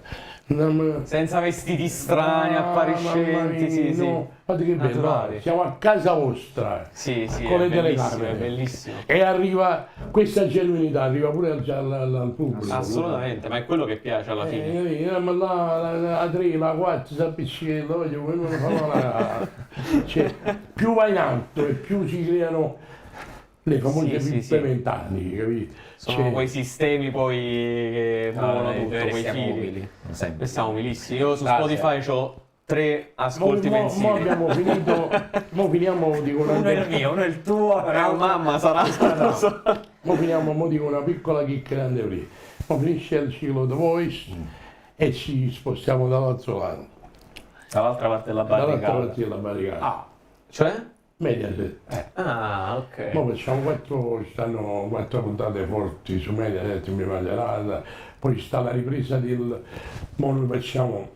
senza vestiti strani, appariscenti, sì, sì. No, guarda che bello, Naturali. siamo a casa vostra. Sì, sì, Con è le bellissimo, telecamere. è bellissimo. E arriva questa genuinità, arriva pure al pubblico. Assolutamente, ma è quello che piace alla fine. La 3, la 4, si appiccica, voglio, quello che fanno cioè, più va in alto e più si creano le famose Sì, pippe sì. mentali, capito? Sono Cioè, quei sistemi poi che muovono tutto, quei restiamo fili. umili, sempre. Noi siamo umilissimi. Io su Grazie. Spotify ho 3 ascolti mo mensili. abbiamo finito, mo finiamo di Uno è il mio, uno è il tuo. Mamma sarà. Non so. mo dico una piccola chicca prima. Mo finisce il ciclo The Voice e ci spostiamo dall'altro lato, Dall'altra parte della dall'altra barricata. parte della barricata. Ah, Cioè? Mediaset. Ah, ok. Mo facciamo stanno 4 puntate forti su Mediaset, mi Macerata, poi sta la ripresa mo noi facciamo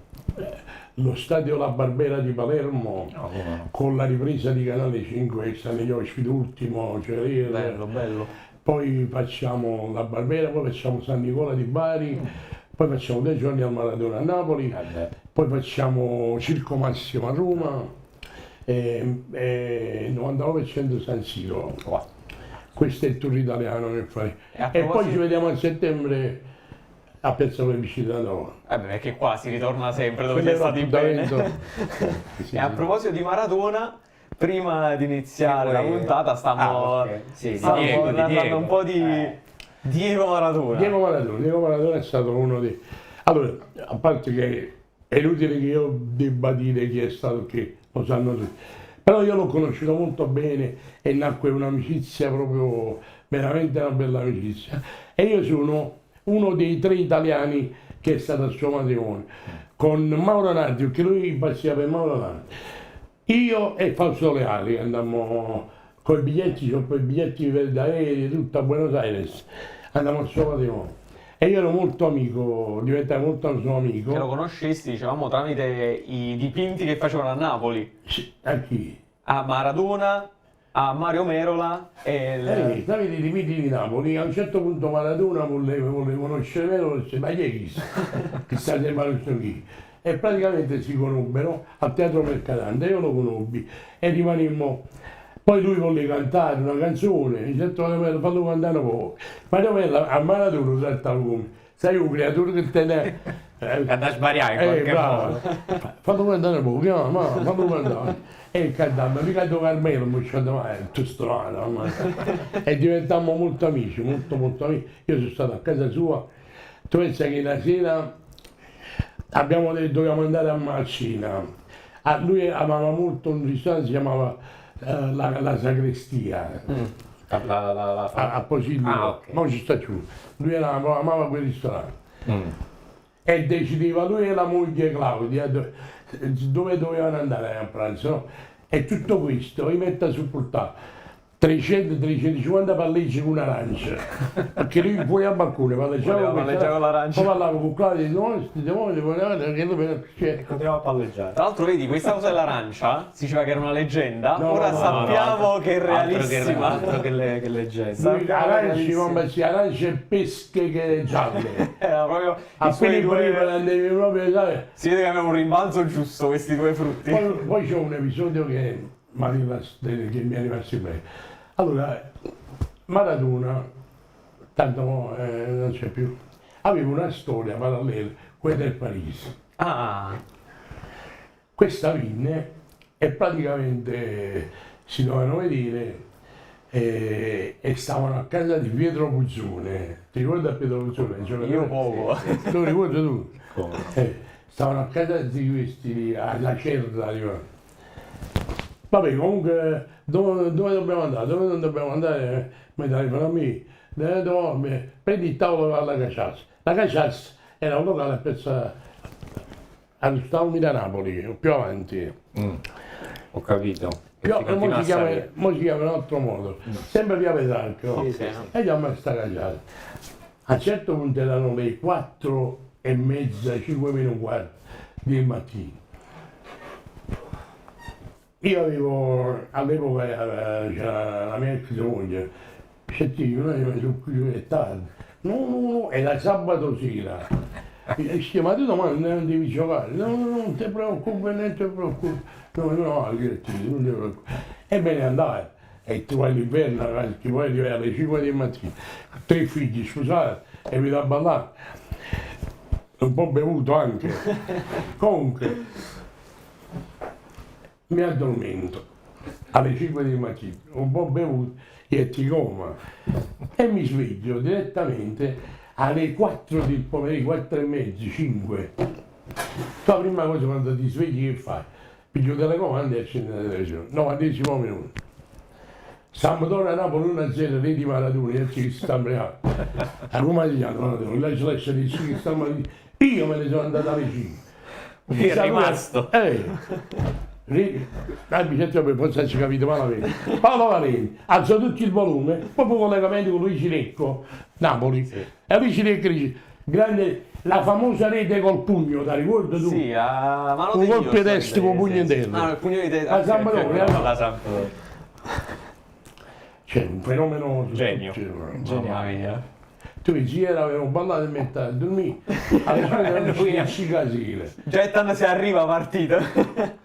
lo stadio La Barbera di Palermo no, come no. con la ripresa di Canale 5, che stanno gli ospiti ultimo, Bello, bello. poi facciamo La Barbera, poi facciamo San Nicola di Bari, poi facciamo 2 giorni al Maradona a Napoli, poi facciamo Circo Massimo a Roma, 99% San Siro. Wow. Questo è il tour italiano che fai. E a E poi proposito- ci vediamo a settembre a Piazza Plebiscita Roma. Beh, perché qua si ritorna sempre dove Quello si è è stati bene. l'appuntamento. Sì, E a proposito di Maradona, prima di iniziare la puntata Ah, ok. Sì, di stiamo Diego, di parlando Diego. un po' di Diego Maradona. Diego Maradona è stato uno dei... Allora, a parte che è inutile che io debba dire chi è stato, che lo sanno tutti. Però io l'ho conosciuto molto bene e nacque un'amicizia proprio, veramente una bella amicizia. E io sono uno dei 3 italiani che è stato al suo matrimonio, con Mauro Nardi, perché lui impazziva per Mauro Nardi. Io e Fausto Leali andammo con i biglietti, c'ho poi i biglietti per d'aereo, tutto a Buenos Aires, andammo al suo matrimonio. E io ero molto amico, diventai molto suo amico. Che lo conoscesti, dicevamo, tramite i dipinti che facevano a Napoli. Sì, a chi? A Maradona, a Mario Merola e Tramite i dipinti di Napoli, a un certo punto Maradona vuole conoscere me, lo disse, ma chi è chi? Chissà se conosco chi. E praticamente si conobbero al Teatro Mercatante, io lo conobbi e rimanimmo. Poi lui volle cantare una canzone, dice, fallo cantare un po'. Mario Mella a Maradona trattava come, sai un creatore che te ne... Da sbagliare in qualche bravo. modo. Fallo cantare un po', fallo cantare. E cantava, mi canto Carmelo, mi diceva, ma è tutto strano. Ma... E diventammo molto amici, molto amici. Io sono stato a casa sua, tu pensi che la sera abbiamo detto dobbiamo andare a cena. Lui amava molto un ristorante, si chiamava la Sagrestia. A Posillipo, Ah, ok. ma ci sta giù. Lui amava quel ristorante. e decideva lui e la moglie Claudia dove dovevano andare a pranzo, no? E tutto questo rimetta sul portale 300-350 palleggi con un'arancia, perché lui fuori al balcone palleggiava l'arancia. poi parlava con Claudia, Continuiamo a palleggiare. Tra l'altro vedi, questa cosa dell'arancia si diceva che era una leggenda, No, ora no, sappiamo che è Altro realissima. altro che leggenda. lui arance e pesche che gialle. Era proprio i Appena suoi due... andavi proprio, sai. Si vede che avevano un rimbalzo giusto questi due frutti. Poi c'è un episodio che mi è rimasto bene. Allora, Maradona, tanto non c'è più, aveva una storia parallela, quella del Parisi. Ah, Questa vinne e praticamente si dovevano vedere e stavano a casa di Pietro Puzzone. Ti ricordi a Pietro Puzzone? io poco. Lo ricordi tu? Come? Stavano a casa di questi, alla Cerda, vabbè, comunque, dove dobbiamo andare? Dove non dobbiamo andare? Mi telefono a me, prendi il tavolo alla Cacias. La Cacias era un locale a Piazza Aristoteli da Napoli, più avanti. Ho capito. Mo si chiama in un altro modo, sempre via Petrarca. Sì. E andiamo a sta Cacias. A un certo punto erano le 4:30, 5 meno un quarto del mattino. Io avevo, all'epoca c'era la mia ex moglie, sentivo, noi siamo qui è tardi. No, era sabato sera. E dice, ma tu domani non devi giocare? No, non ti preoccupi, non ti preoccupi. No, non ti preoccupi. E me ne andai. E tu vai l'inverno, ti vuoi arrivare alle 5 del mattino, 3 figli sposati e mi da ballare. Un po' bevuto anche. Comunque, mi addormento alle 5 del mattino, un po' bevuto e ti coma e mi sveglio direttamente alle 4 del pomeriggio, 4:30, 5. La prima cosa quando ti svegli che fai? Piglio il telecomando e accendo la televisione. 90° minuto. Sampdoria Napoli 1-0, reti Maradona, e ci sta bravo. A Roma si chiama, la celeste di che sta maledì. Io me ne sono andato alle 5. È rimasto. Certo per forse ci capito malamente. Paolo Valenti alzò tutto il volume, proprio collegamento con Luigi Lecco, Napoli. Sì. E Luigi Lecco dice, grande, la famosa rete col pugno, ti ricordi tu? Sì, a mano un di Dio. colpo di testa con pugno interno. Ah, il pugno di testa. La Sampdoria, La Sampdoria. C'è un fenomeno Genio. Geniale. Tu dici, ieri avevamo ballato e metà a dormire, alle 5 erano usciti casile. Jettan se arriva partita.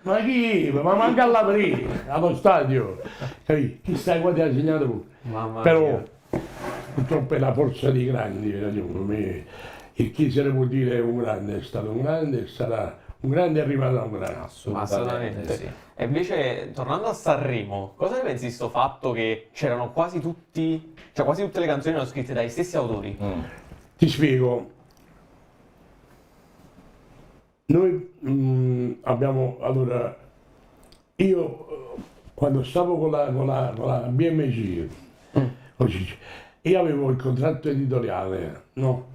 Ma chi? Ma manca all'aprire, allo stadio. Capì? Chi stai qua ti ha segnato pure. Mamma Però mia. purtroppo è la forza dei grandi, il chi se ne può dire è un grande, è stato un grande e sarà un grande e arriverà un grande. Assolutamente. Sì. E invece, tornando a Sanremo, cosa ne pensi di sto fatto che c'erano quasi tutti, cioè quasi tutte le canzoni erano scritte dagli stessi autori? Ti spiego. Noi abbiamo, allora, io quando stavo con la BMG, così, io avevo il contratto editoriale, no?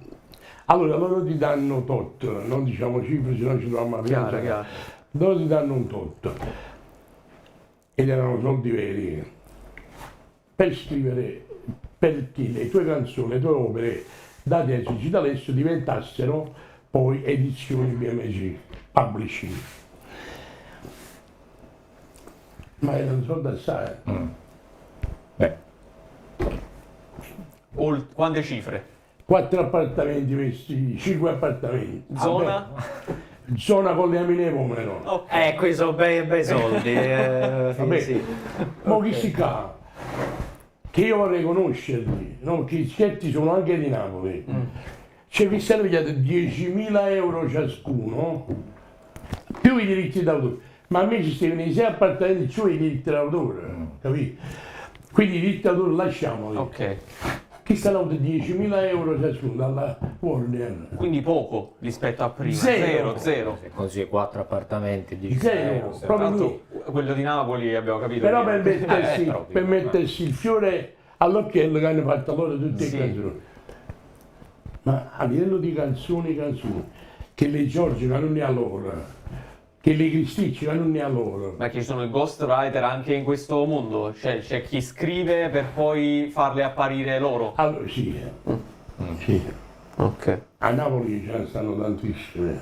Allora loro ti danno tot, non diciamo cifre, se no ci troviamo a Chiaro. loro ti danno un tot, ed erano soldi veri, per scrivere, perché le tue canzoni, le tue opere, date a Gigi D'Alessio, diventassero poi edizioni BMG, publishing. Ma erano soldi assai. Beh, Quante cifre? 4 appartamenti messi, 5 appartamenti. Zona? Vabbè, zona con le amine pomero. Ok. quei sono bei soldi. Vabbè, Sì. ma chi si fa? Che io vorrei conoscerli, no? Perché i certi sono anche di Napoli. Ci vi stanno pigliati 10.000 euro ciascuno, più i diritti d'autore. Ma a me ci stavano i 6 appartamenti, cioè i diritti d'autore, capito? Quindi i diritti d'autore lasciamoli. Ok. Chi stanno 10.000 euro ciascuno dalla Warner? Quindi poco rispetto a prima. Zero. Zero. Se così 4 appartamenti, 10 Zero. euro. Tra Proprio l'altro, quello di Napoli abbiamo capito. Però che- per mettersi il fiore all'occhiello che hanno fatto loro tutte Sì. le canzoni. Ma a livello di canzoni, che le Giorgi non ne ha loro, che le Cristicci non ne ha loro. Ma ci sono i ghostwriter anche in questo mondo? Cioè c'è chi scrive per poi farle apparire loro? Allora, sì, sì. Ok. A Napoli ce ne stanno tantissime,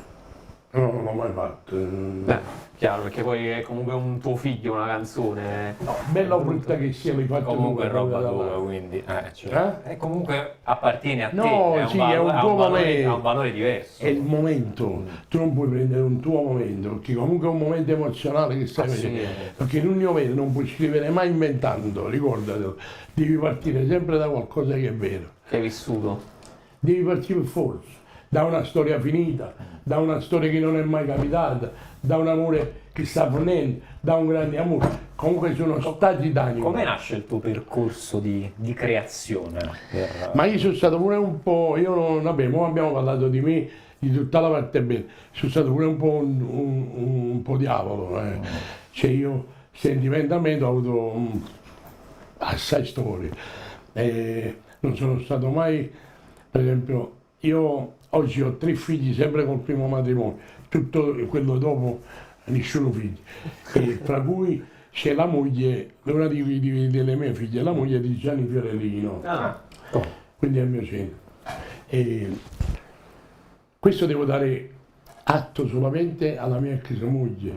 però non l'ho mai fatto. Beh, chiaro, perché poi è comunque un tuo figlio, una canzone. No, bella o brutta che sia, l'hai fatto Comunque è tu, roba da tua, là. quindi. Cioè, Eh? e comunque appartiene a te, No, è sì, è un ha tuo valore, momento. ha un valore diverso. È il momento, tu non puoi prendere un tuo momento, perché comunque è un momento emozionale che stai sì. vedendo. Perché in un mio vero non puoi scrivere mai inventando, ricordatelo, devi partire sempre da qualcosa che è vero. Che hai vissuto. Devi partire per forza, da una storia finita, da una storia che non è mai capitata, da un amore che sta venendo, da un grande amore. Comunque sono stati d'animo. Come nasce il tuo percorso di creazione? Ma io sono stato pure un po', io non, vabbè, mo abbiamo parlato di me, di tutta la parte bella, sono stato pure un po' un po' diavolo, Cioè io sentimentalmente ho avuto assai storie. Non sono stato mai, per esempio, io oggi ho 3 figli sempre col primo matrimonio, tutto quello dopo nessuno figli, e tra cui c'è la moglie, una delle mie figlie, la moglie di Gianni Fiorellino, quindi è il mio centro. E questo devo dare atto solamente alla mia ex moglie,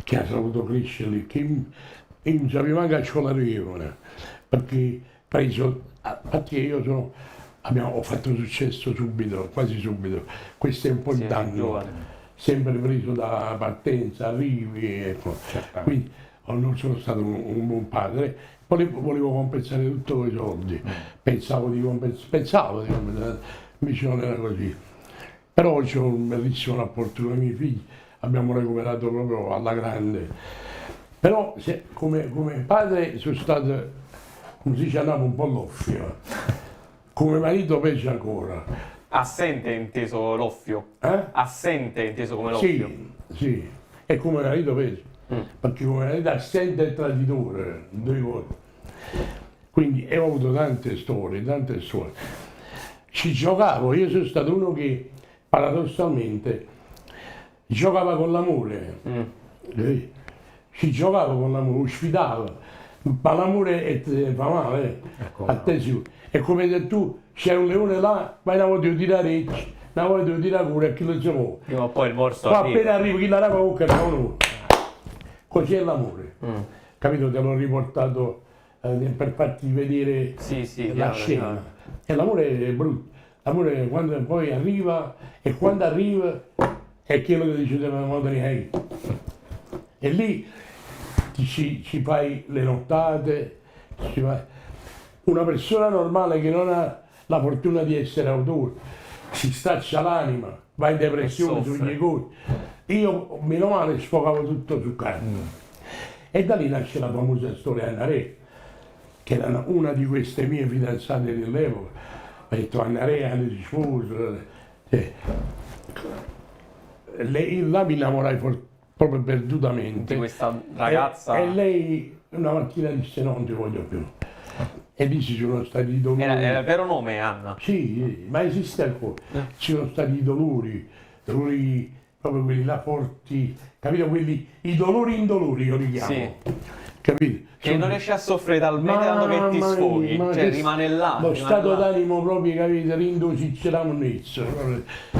che ha saputo crescerli, che non sapeva manco a scolare, perché preso, perché io sono, ho fatto successo subito, quasi subito, questo è un po' il Sì, danno, giovane. sempre preso da partenza, arrivi, ecco. Quindi non sono stato un buon padre, poi volevo compensare tutto con i soldi, pensavo di compensare, invece non era così. Però oggi ho un bellissimo rapporto con i miei figli, abbiamo recuperato proprio alla grande. Però come padre sono stato, come si dice a Napoli, un po' l'offio, come marito peggio ancora. Assente inteso l'offio. Assente inteso come l'offio. Sì, sì, è come marito peggio, perché come marito assente e traditore, 2 cose. Quindi ho avuto tante storie, tante storie. Ci giocavo, io sono stato uno che paradossalmente giocava con l'amore, ci giocavo con l'amore, ospitavo, ma l'amore fa male, a te sì. È come se tu c'è un leone là, vai una volta a tirare ricci, una volta a tirare cura, e chi lo muove. Prima o poi il morso Poi arriva. appena arriva chi la rapa bocca fa uno. Così è l'amore. Capito? Te l'ho riportato per farti vedere Sì, la chiaro, scena. chiaro. E l'amore è brutto. L'amore quando poi arriva, e quando arriva è quello che dice della madre. E lì ci fai le nottate, ci fai. Una persona normale che non ha la fortuna di essere autore, si staccia l'anima, va in depressione sugli cose. Io, meno male, sfogavo tutto su carne. E da lì nasce la famosa storia Anna Re, che era una di queste mie fidanzate dell'epoca. Ho detto Anna Re, Anna di sposo. Là mi innamorai proprio perdutamente. Di questa ragazza. E lei una mattina disse no, non ti voglio più. E lì ci sono stati i dolori. Era il vero nome, Anna. Sì, ma esiste ancora. Ci sono stati i dolori proprio quelli là forti, capito? I dolori indolori io li chiamo. Sì. Capito? Che non riesci a soffrire talmente tanto che ti sfoghi, cioè rimane là. Lo rimane stato là. d'animo proprio, capito? Rindosiccerà un nezzo.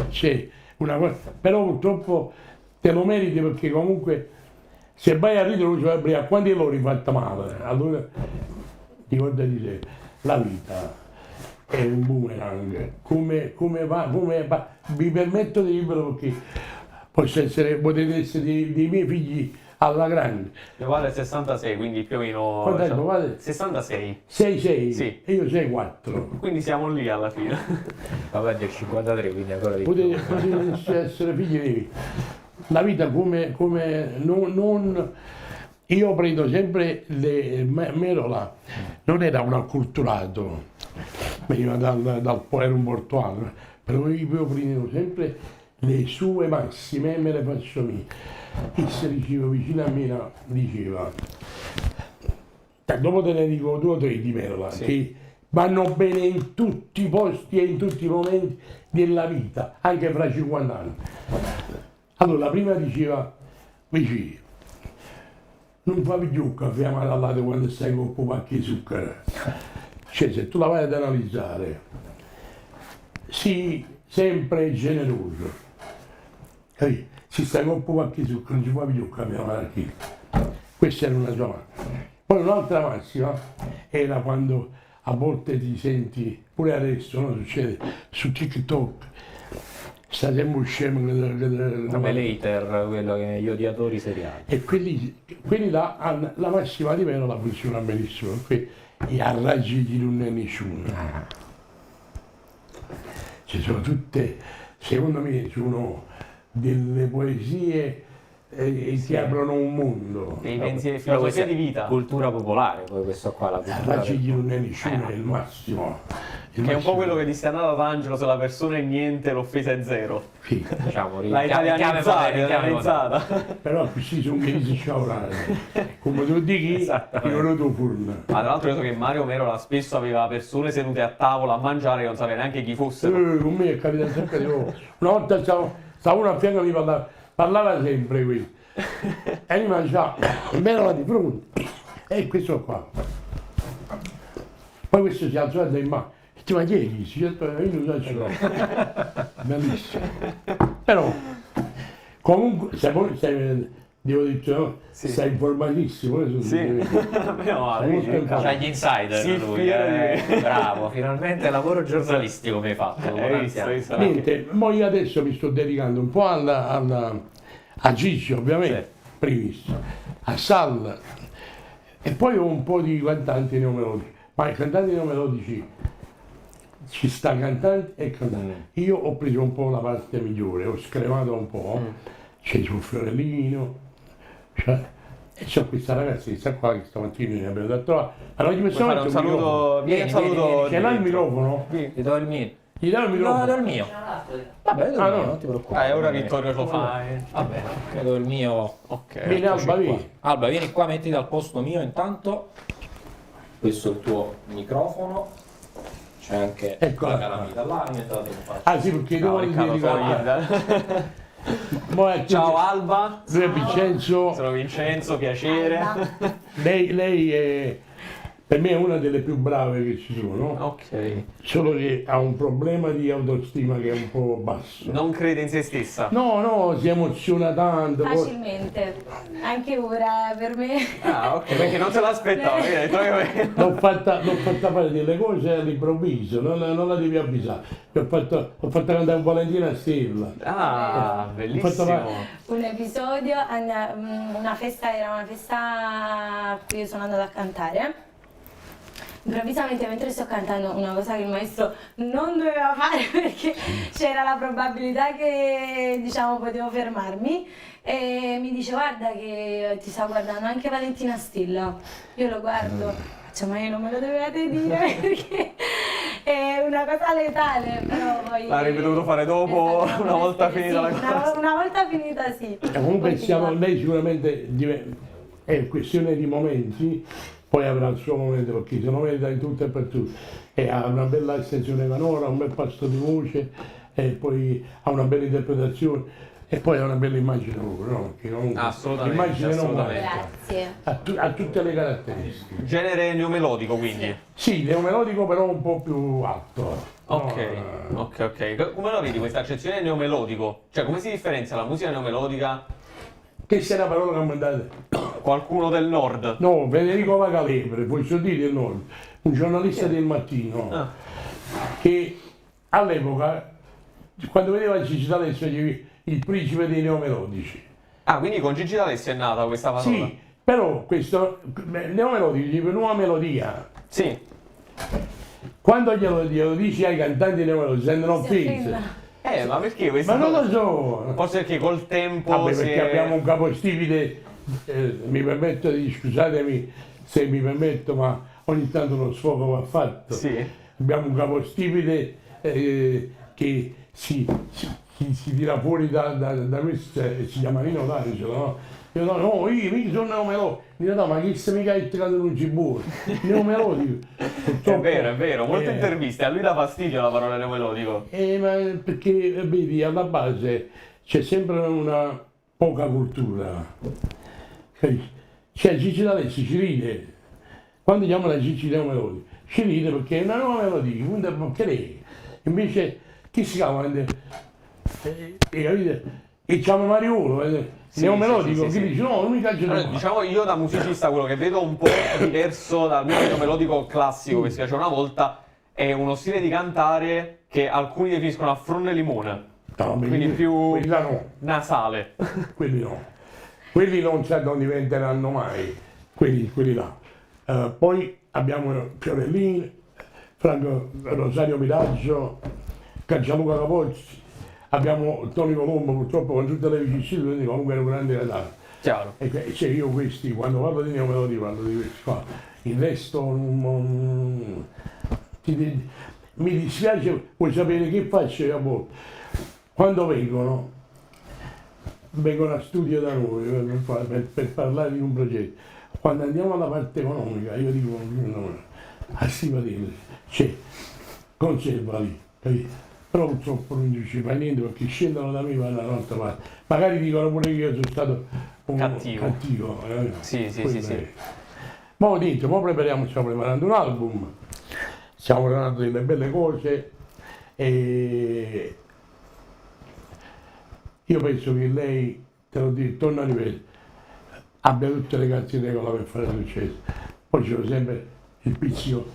C'è una cosa. Però purtroppo te lo meriti, perché comunque se vai a ridere lo cioè, a quanti l'ho rifatta male? Allora ricordati te, la vita è un boomerang, come va, vi permetto di dirvelo perché potete essere dei miei figli alla grande. Mio padre è 66, quindi più o meno. Quanto è tuo padre? 66. 6-6 Sì. e io 6-4. Quindi siamo lì alla fine. Vabbè, del 53, quindi ancora di più. Potete essere figli miei. La vita come non. Io prendo sempre ero là, non era un acculturato, veniva era un portuale, però io prendevo sempre le sue massime e me le faccio mie. E se diceva vicino a me diceva, dopo te ne dico 2 o 3 di Merola, Sì. che vanno bene in tutti i posti e in tutti i momenti della vita, anche fra 50 anni. Allora, la prima diceva, vicino, non fa più un caffè amato al latte quando stai con un pacco di zucchero. Cioè, se tu la vai ad analizzare, sii sempre generoso. Capito? Se stai con un pacco di zucchero non si fa più un caffè amato. Questa era una sua massima. Poi un'altra massima era quando a volte ti senti, pure adesso, no? Succede su TikTok, sta sempre scemo come l'hater, quello che gli odiatori seriali. e quelli là hanno la massima di meno la funziona benissimo, perché gli arraggi non è nessuno. Ci sono tutte, secondo me, sono delle poesie e ti aprono un mondo. Dei pensieri, Però questa filosofia di vita. cultura popolare, poi questo qua, la cultura Arraggi non è nessuno, è il massimo. Che è un po' quello che disse Annata D'Angelo, se la persona è niente, l'offesa è zero. Sì. diciamo, La italianizzata, italianizzata. Però questi sono che si sciaurare. Come tu dici, Esattamente. io non tu furno. Ma tra l'altro io so che Mario Merola spesso aveva persone sedute a tavola a mangiare che non sapeva neanche chi fossero. Con me è capitato sempre di nuovo. Una volta stavo uno a fianco mi parlava sempre qui. E mi mangiava, me la di fronte. E questo qua. Poi questo si alzò in mano. E ma chi è chi? Io non so bellissimo. Però, comunque, devo dire, no? Sì. Sei informatissimo. Sì, meno male. Molto informato. C'ha gli insider Sì, lui, fiero di me. bravo, finalmente lavoro giornalistico mi hai fatto. dopo Hai tanti visto, anni. hai visto? Niente, ma io adesso mi sto dedicando un po' a Gigi, ovviamente, primissimo, a Sal, e poi ho un po' di cantanti neomelodici. Ma i cantanti neomelodici ci sta cantante e cantante. Io ho preso un po' la parte migliore, ho scremato un po', c'è sul Fiorellino, cioè, e c'è questa ragazzetta qua che stamattina mi abbiamo detto, allora gli Vuoi fare un saluto? Vieni, un Vieni, saluto. vieni, ce l'ha il dentro. microfono? Ti do il mio. Gli dai il No, microfono? do il mio. Vabbè, do il Ah, mio, no. non ti preoccupare. Ora Vittorio lo fa. Vabbè, credo il mio. Ok. Vieni Alba, Qua. vieni. Alba, vieni qua, mettiti al posto mio intanto. Questo è il tuo microfono. C'è anche Eccola la qua. calamita là, mi metto Ah sì, perché Ciao, devo Riccardo dedicare. Solid. Ciao Alba. Lui è Vincenzo, Sono Vincenzo, piacere. lei è, per me è una delle più brave che ci sono, Ok. solo che ha un problema di autostima che è un po' basso. Non crede in se stessa. No, si emoziona tanto. poi- Facilmente, anche ora per me. Ah, ok, perché non se l'aspettavo. Io ho detto che- L'ho fatta fare delle cose all'improvviso, non la devi avvisare. Ho fatto cantare Valentina Stella. Ah, Ho bellissimo. fatto Un episodio, una festa, era una festa a cui io sono andata a cantare. Improvvisamente mentre sto cantando una cosa che il maestro non doveva fare perché c'era la probabilità che diciamo potevo fermarmi e mi dice guarda che ti sta guardando anche Valentina Stella. Io lo guardo, faccio ma io non me lo dovevate dire perché è una cosa letale, però poi... L'avrei dovuto fare dopo, è stato una volta finita la sì, cosa. una volta finita sì. Comunque Continua. lei sicuramente è questione di momenti, poi avrà il suo momento perché se lo merita in tutto e per tutto. E ha una bella estensione canora, un bel pasto di voce, e poi ha una bella interpretazione e poi ha una bella immagine proprio, no? Perché comunque Assolutamente, l'immagine non assolutamente. manca. Grazie. Ha tutte le caratteristiche. Genere neomelodico, quindi. Sì, neomelodico però un po' più alto. Ok, No, ok. Come la vedi questa accezione neomelodico? Cioè, come si differenzia la musica neomelodica? che sia una parola che mandate. Qualcuno del nord? No, Federico Vacalebre, posso dire del nord, un giornalista del mattino, Ah. che all'epoca, quando vedeva Gigi D'Alessio, il principe dei neomelodici. Ah, quindi con Gigi D'Alessio è nata questa parola? Sì, però questo neomelodici per nuova melodia. Sì. Quando glielo dici ai cantanti neomelodici, sentono Si offesi. offenda. Ma perché questa Ma non cosa? lo so. Forse perché col tempo Vabbè, si perché è... abbiamo un capostipite, mi permetto di, scusatemi se mi permetto, ma ogni tanto uno sfogo va fatto. Sì. Abbiamo un capostipite che si tira fuori da questo, si chiama Nino D'Angelo, no? Io no, no, io sono Nino Melodi. Dico, no, ma chi se mica è che non ci buono? Nino Melodi. È vero, molte interviste, a lui dà fastidio la parola neomelodico. Ma perché, vedi, alla base c'è sempre una poca cultura. Cioè Gigi D'Alessio ci ride, quando chiamano Gigi Melodi, ci ride perché è una nuova melodia, quindi perché lei? Invece chi si chiama? E chiama Mariolo, neomelodico, chi dice no, non mi piace allora, diciamo io da musicista quello che vedo un po' diverso dal mio neomelodico classico che si piace una volta è uno stile di cantare che alcuni definiscono a fronte limone, no, quindi più no. nasale. Quelli no, quelli non diventeranno mai, quelli là. Poi abbiamo Fiorellini, Franco Rosario Miraggio, Caccialuca Capozzi, abbiamo Tony Colombo, purtroppo con tutte le vicissitudini, comunque era un grande cantante. Chiaro. E cioè io questi, quando parlo di neomelodi, parlo di questi qua. Il resto mi dispiace, vuoi sapere che faccio io a volte? Quando vengono a studio da noi per parlare di un progetto. Quando andiamo alla parte economica, io dico, c'è, conservali, capito? Però purtroppo non ci fa niente perché scendono da me e vanno dall'altra parte. Magari dicono pure che io sono stato un cattivo. Sì. Ma ho detto, stiamo preparando un album, stiamo preparando delle belle cose e io penso che lei, te lo dico, torno a ripetere, abbia tutte le carte in regola per fare successo. Poi c'è sempre il pizzico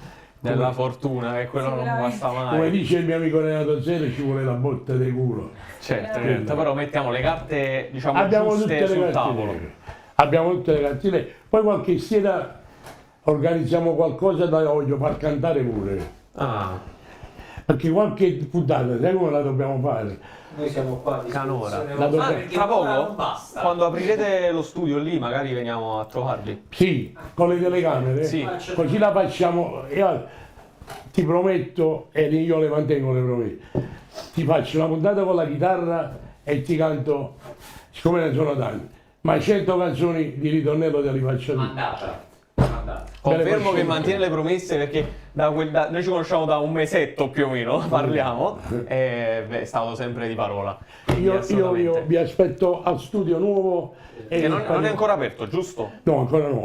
della fortuna, che quello non basta mai. Come dice il mio amico Renato Zero, ci vuole la botta di culo. Certo, però mettiamo le carte, diciamo, abbiamo giuste tutte sul le tavolo. Abbiamo tutte le carte. Poi qualche sera organizziamo qualcosa da voglio far cantare pure. Perché qualche puntata, sai come la dobbiamo fare? Noi siamo qua Canora. tra poco, quando aprirete lo studio lì, magari veniamo a trovarli. Sì, con le telecamere. Sì. Così la facciamo. Io ti prometto, e io le mantengo le promesse, ti faccio una puntata con la chitarra e ti canto, siccome ne sono tanti, ma 100 canzoni di ritornello te li faccio tutte. Confermo che mantiene le promesse perché noi ci conosciamo da un mesetto più o meno, parliamo, e è stato sempre di parola. Io vi aspetto al studio nuovo. Che non è ancora aperto, giusto? No, ancora no,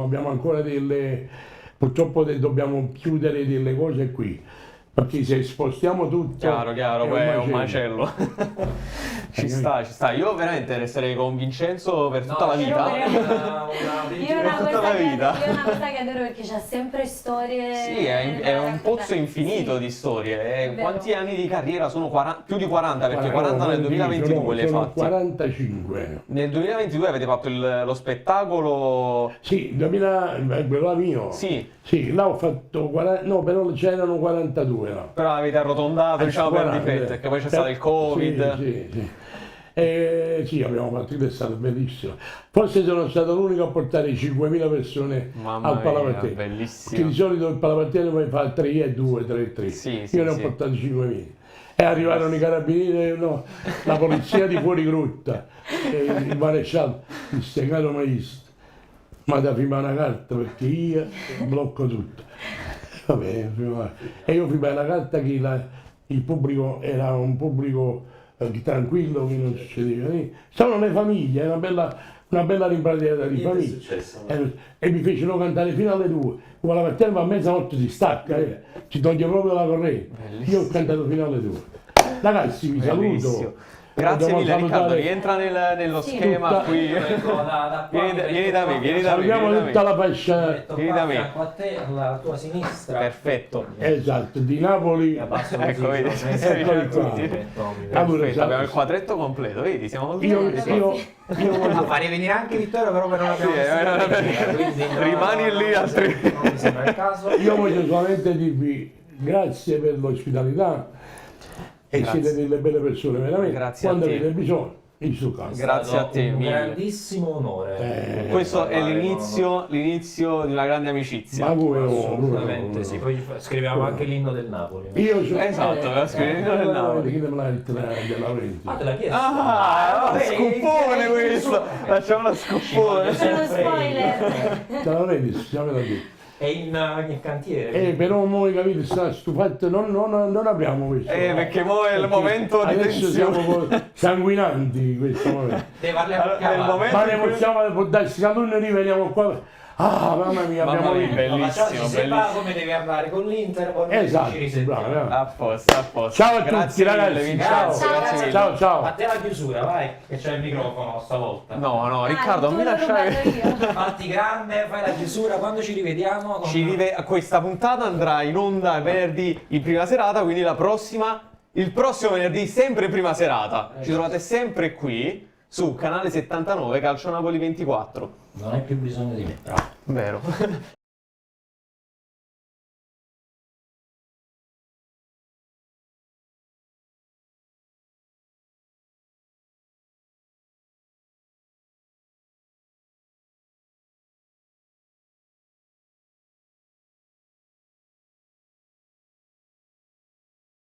abbiamo ancora purtroppo dobbiamo chiudere delle cose qui. Perché se spostiamo tutto... Chiaro, poi è un macello. Ci sta. Io veramente resterei con Vincenzo per tutta la vita. Io una cosa che adoro perché c'ha sempre storie... Sì, è un pozzo infinito di storie. Quanti anni di carriera sono? Più di 40, perché 40 nel 2022 li hai fatti. 45. Nel 2022 avete fatto lo spettacolo... Sì, quello mio. Sì, là ho fatto 40, no, però c'erano 42 là. Però avete arrotondato, diciamo, per difetto, perché poi c'è stato il Covid. Sì. Sì, abbiamo partito, è stato bellissimo. Forse sono stato l'unico a portare 5.000 persone al Palapartiere. Bellissimo. Perché di solito il Palapartiere poi fa 3 2, 3 3. Io ne ho portati 5.000. E arrivarono i carabinieri, no, la polizia di fuori Grutta, il maresciallo disse, caro maestro, ma da firmare una carta perché io blocco tutto. Vabbè, e io firmai una carta che il pubblico era un pubblico tranquillo, che non succedeva niente. Stavano le famiglie, una bella rimpatriata di famiglia. E mi fecero cantare fino alle 2. Come la mattina a mezzanotte si stacca, ci toglie proprio la corrente. Io ho cantato fino alle 2. Ragazzi, vi saluto. Grazie mille Riccardo, rientra nello schema qui. Vieni da me, Salutiamo tutta la fascia. Vieni da me. A te, alla tua sinistra. Perfetto. Esatto, di Napoli. Ecco, vedi. Allora, abbiamo il quadretto completo, vedi, siamo tutti. Io Ma farei venire anche Vittorio, però non abbiamo Rimani lì altri. Non mi sembra il caso. Io voglio solamente dirvi grazie per l'ospitalità. E siete delle belle persone, veramente. Grazie Quando a te. avete bisogno, il suo caso. Grazie a te, un mille. grandissimo onore. Questo è parlare l'inizio di una grande amicizia. Ma come no, Assolutamente sì, poi scriviamo anche l'inno del Napoli. Io sono... Esatto, aveva scritto nel Napoli. Chi te me l'ha detto della Laurenti? Ah, te l'ha chiesto? Ah, vabbè, scoppone questo! Facciamo la scoppone. C'è uno spoiler. Te Laurenti, stiamo da dire. È in cantiere. Però noi capite, sta stufato, non abbiamo questo. Perché mo è il momento di adesso siamo tensione. un po' sanguinanti in questo momento. Deve parlare Allora, a cavallo. nel momento- Ma ne possiamo, può darsi che noi riveniamo qua. Ah, mamma mia, Mamma abbiamo mia, vinto. bellissimo, Ma ci sembra bellissimo. come devi andare con l'Inter, poi noi Esatto, ci risentiamo. bravo, bravo. A posto, a posto. Ciao a tutti, Grazie mille, ragazzi. Vincenzo, Ciao. grazie mille. Ciao, ciao. A te la chiusura, vai, che c'è il microfono stavolta. No, Riccardo, tu non mi l'ho lasciare. rubato io. Fatti grande, fai la chiusura, quando ci rivediamo? Questa puntata andrà in onda venerdì in prima serata, quindi il prossimo venerdì sempre in prima serata. Ci trovate sempre qui su canale 79 Calcio Napoli 24. Non hai più bisogno di me. Vero.